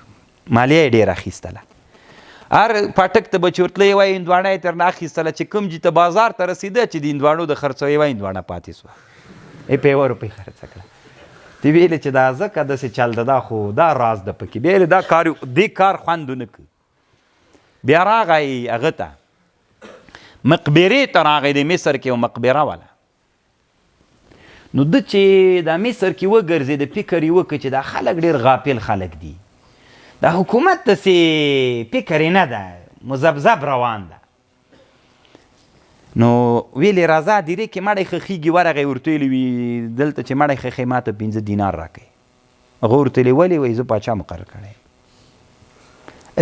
مالیه یې ډېره اخیستله هر پاټک ته به چې ورتله یوه هندوانه یې ترنه اخیستله چې کوم جي ته بازار ته رسېده چې د هندوانو د خرڅو یوه هندوانه پاتې سوه یې په 1 روپۍ خرڅه کړه تی ویلې چې دا ځکه داسې چل ده دا خو دا راز ده پکې بیا یې دا کار دې کار خوند ونه کړ بیا راغی هغه ته مقبرې ته راغی د مصر کې یو مقبره وله نو ده چې دا مصر کې وګرځېد فکر یې وکړ چې دا خلک ډېر غافل خلک دي دا حکومت داسې فکر یې نه ده مذبذب روان ده نو ویلې راځه دیرې کې مړی خخیږي ورغی ورته ویلې وي دلته چې مړی خخی ماته 15 دینار راکوي هغه ورته ویلې ولې وایي زه پاچا مقرر کړی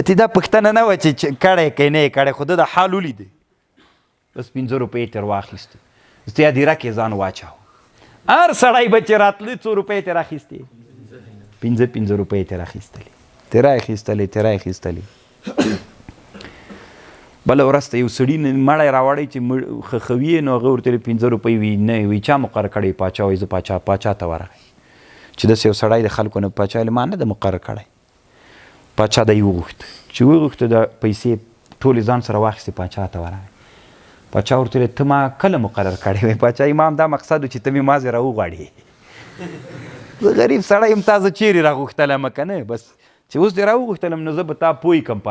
اتې دا پوښتنه نه وه چې کړی که نه یې کړی خو ده د حال ولیدی بس 15 روپۍ ترې واخیستې زه یا دیره کې ځان واچاو هر سړی به چې راتله 2 روپۍ ترې راخیستې 15 روپۍ ترې راخیستلې ترې اخیستلې بله ورځ ته یو سړي مړی راوړی چې خخوي یې نو هغه ورته 15 روپۍ وي نه وي چا مقرر کړی پاچا وایي زه پاچا ته ورغی چې داسې یو سړی د خلکو نه پاچا ویلې ما نه ده مقرر کړی پاچا دی وغوښته چې وغوښته د پیسې ټولې ځان سره واخیستې پاچا ته ورغی پاچا ورته ویلې ته ما کله مقرر کړی وایي پاچا ما هم دا مقصد و چې ته مې مازې راوغواړې زه غریب سړی یم تا زه چیرې راغوښتلم که نه بس چې اوس دې راوغوښتلم نو زه به تا پوی کړم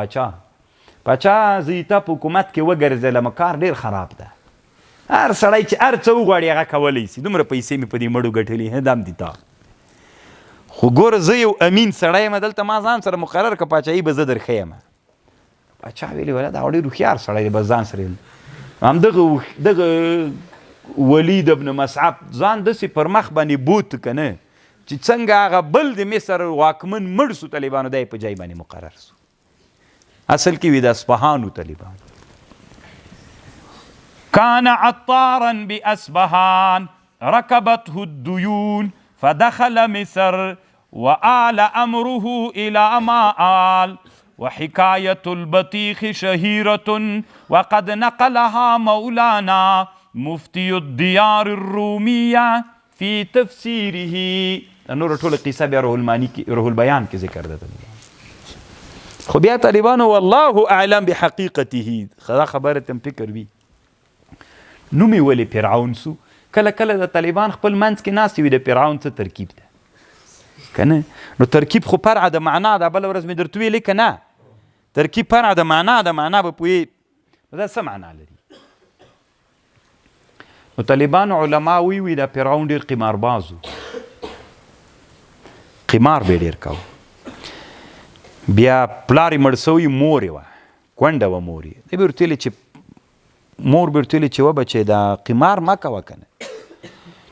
پاچا زه تا په حکومت کې وګرځېدلم کار ډېر خراب ده هر سړی چې هر څه وغواړي هغه کولی شي دومره پیسې مې په دې مړو ګټلي دام دي تا خو ګوره زه یو امین سړی یم دلته ما ځان سره مقرر که پاچایي به زه درښیم پاچا ویلې ولا دا ډېر هوښیار سړی دی بس ځان سره همدغه ولید ابن مصعب ځان داسې پر مخ باندې بوت که نه چې څنګه هغه بل د مصر واکمن مړ سو طالبانو دی په جای باندې مقرر سو اصل کې وي د اصفهانو طالبان كان عطارا بأصبهان ركبته الديون فدخل مصر وآل أمره إلى ما آل وحكاية البطيخ شهيرة وقد نقلها مولانا مفتي الديار الرومية في تفسيره نور ټول قصه بیا روح البيان کې ذکر ده خو بیا طالبانو والله اعلم بحقیقته دا خبره تم فکر وي نومې ولې فرعون سو کله کله د طالبان خپل منځ کې ناست وي د فرعون څه ترکیب ده که نه نو ترکیب خو فرع د معنا ده بله ورځ مې درته ویلې که نه ترکیب فرع د معنا به پوهې دا څه معنا لري نو طالبان علما وی دا فرعون ډېر قمارباز و قمار به ډېر کوو بیا پلار یې مړ سوی مور یې وه کونډه وه مور یې دی به ورته ویلې چې مور به ورته ویلې چې وبچې دا قمار مه کوه که نه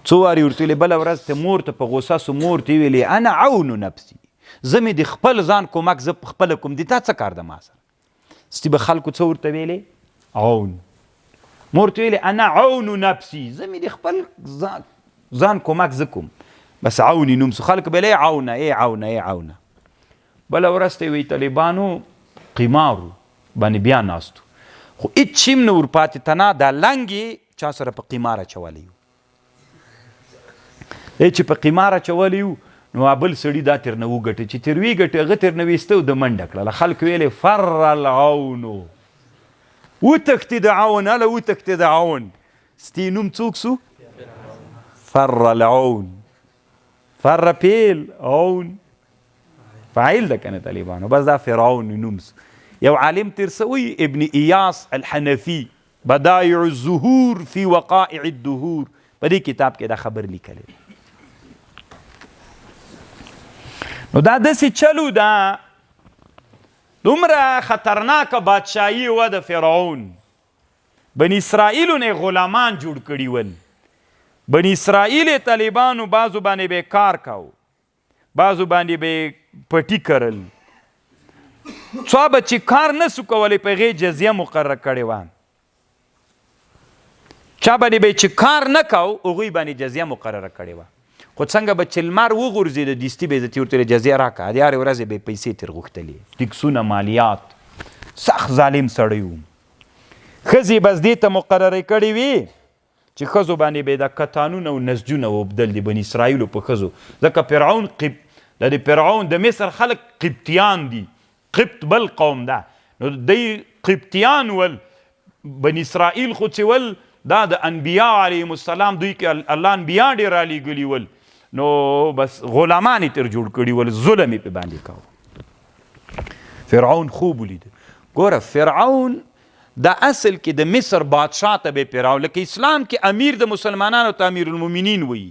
څو وارې ورته ویلې بله ورځ ته مور ته په غوسه سو مور ته ویلې انا عون نفسي زه مې د خپل ځان کومک زه په خپله کوم دي تا څه کار ده ما سره ستی به خلکو څه ورته ویلې عون مور ته ویلې انا عون نفسي زه مې د خپل ځان کومک زه کوم بس عوني نوم سو خلک به یې عونه ای عونه ای عونه بله ورځ ته وی طالبانو قمارو باندې بیا ناستو خو هېڅ شي هم نه ورپاتې ته نه دا لنګ یې چا سره په قمار اچولی و چې په قمار اچولی و نو بل سړي دا ترنه وګټه چې تر وی ګټه هغه ترنه ویسته د منډه کړله خلک ویلې فر العون وتښتېد عون هله وتښتېد عون ستی نوم څوک سو فر العون فر پیل عون فاعل ده کنه طالبانو بس دا فرعون نوم یو عالم تیر سوی ابن ایاس الحنفی بدایع الظهور فی وقائع الدهور په دې کتاب کې دا خبر لیکلی نو دا داسې چلو دا دومره خطرناکه بادشاهي وه د فرعون بني اسرائیلو نه غلامان جوړ کړي ول بني اسرائیل طالبانو بعضو باندې به کار کاو بعضو باندې به پټي کرل څو به چې کار نه سو کولی په هغې جزیه مقرره کړې وه چا باندې به چې کار نه کو هغوی باندې جزیه مقرره کړې وه خو څنګه به چې لمر وغورځېده دستي به یې درته ورته جزیه راکړه د هرې ورځې به یې پیسې ترې غوښتلې ټکسونه مالیات سخت ظالم سړی و ښځې بس دې ته مقررې کړې وې چې ښځو باندې به یې دا کتانونه او نسجونه وبدل د بني اسرائیلو په ښځو ځکه فرعون د فرعون د مصر خلک قبطیان دي قبط بل قوم ده نو دی قبطیان ول بني اسرائیل خو چې ول دا د انبیا علیهم السلام دوی کې الله انبیا ډېر رالیږلي ول نو بس غلامان یې تر جوړ کړي ول ظلم یې پې باندې کوه فرعون خوب ولید ګوره فرعون دا اصل کې د مصر بادشاه ته به پیراو لکه اسلام کې امیر د مسلمانانو ته امیر المؤمنین وي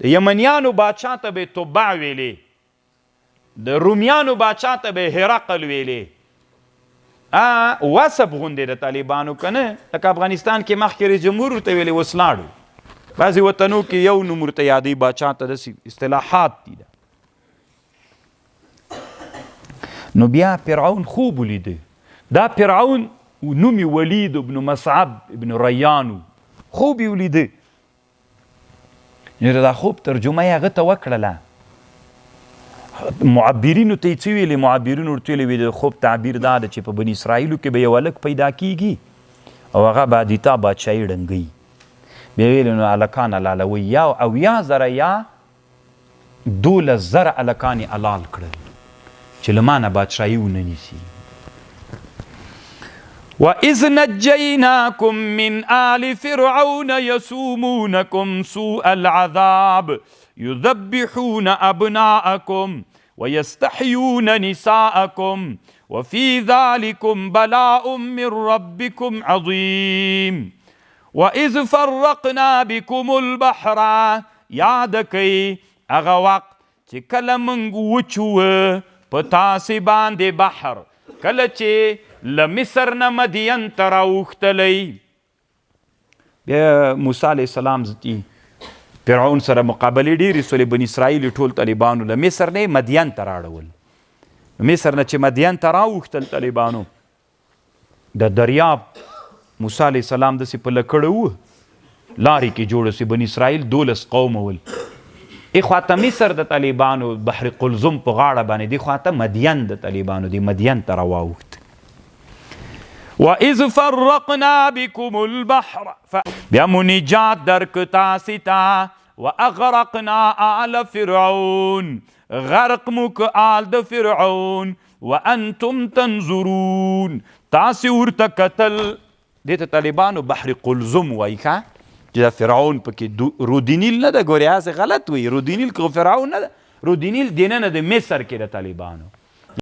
د یمنیانو بادشاه ته به تبع ویلې د رومیانو بادشاه ته به هرقل ویلې وسب غوندې د طالبانو که نه لکه افغانستان کې مخکې رئیس جمهور ورته ویلې اوس لاړو بعضې وطنو کې یو نوم ورته یادوي بادشاه ته داسې اصطلاحات دي نو بیا فرعون خوب ولیده دا فرعون نوم ولید ابن مصعب ابن ریانو خوب یې ولیده نو دا خوب ترجمه یې هغه ته وکړله معبرینو ته یې څه ویلې معبرینو ورته ویلې د خوب تعبیر دا ده چې په بني اسرائیلو کې به یو هلک پیدا کیږي او هغه به دیتا بادشاهي ړنګوي بیا ویلې نو هلکان حلالوي یا 80,000 یا 12,000 هلکان یې حلال کړل چې له ما نه بادشاهي ونه نیسي وَإِذْ نَجَّيْنَاكُمْ مِنْ آلِ فِرْعَوْنَ يَسُومُونَكُمْ سُوءَ الْعَذَابِ يُذَبِّحُونَ أَبْنَاءَكُمْ وَيَسْتَحْيُونَ نِسَاءَكُمْ وَفِي ذَلِكُمْ بَلَاءٌ مِّن رَّبِّكُمْ عَظِيمٌ وَإِذْ فَرَّقْنَا بِكُمُ الْبَحْرَ یاد کئ هغه وخت چې کله موږ وچوه په تاسې باندې بحر کله چې له مصر نه مدین ته راوښتلی بیا موسی علیه السلام فرعون سره مقابلې ډېرې سولې بني اسرائیل ټول طالبانو له مصر نه مدین ته راړول مصر نه چې مدین ته راوښتل طالبانو د دریاب موسی علیه السلام داسې په لکړه و لارې کې جوړه سي بني اسرائیل 12 قوم ول اخواته مصر د طالبانو بحر قلزم په غاړه باندې دی خواته مدین د طالبانو دی مدین ته راواوښت وَإِذْ فَرَّقْنَا بِكُمُ الْبَحْرَ بیا مو نجات درک تاسې ته وَأَغْرَقْنَا آلَ فِرْعَوْن غرق مو که آل د فرعون وَأَنْتُمْ تَنْظُرُونَ تاسې ورته کتل دې ته طالبانو بحر قلزم وایي ښه چې دا فرعون پکې رودینیل نه ده ګورې هسې غلط وایي رودینیل که فرعون نه ده رودینیل دننه د مصر کې د طالبانو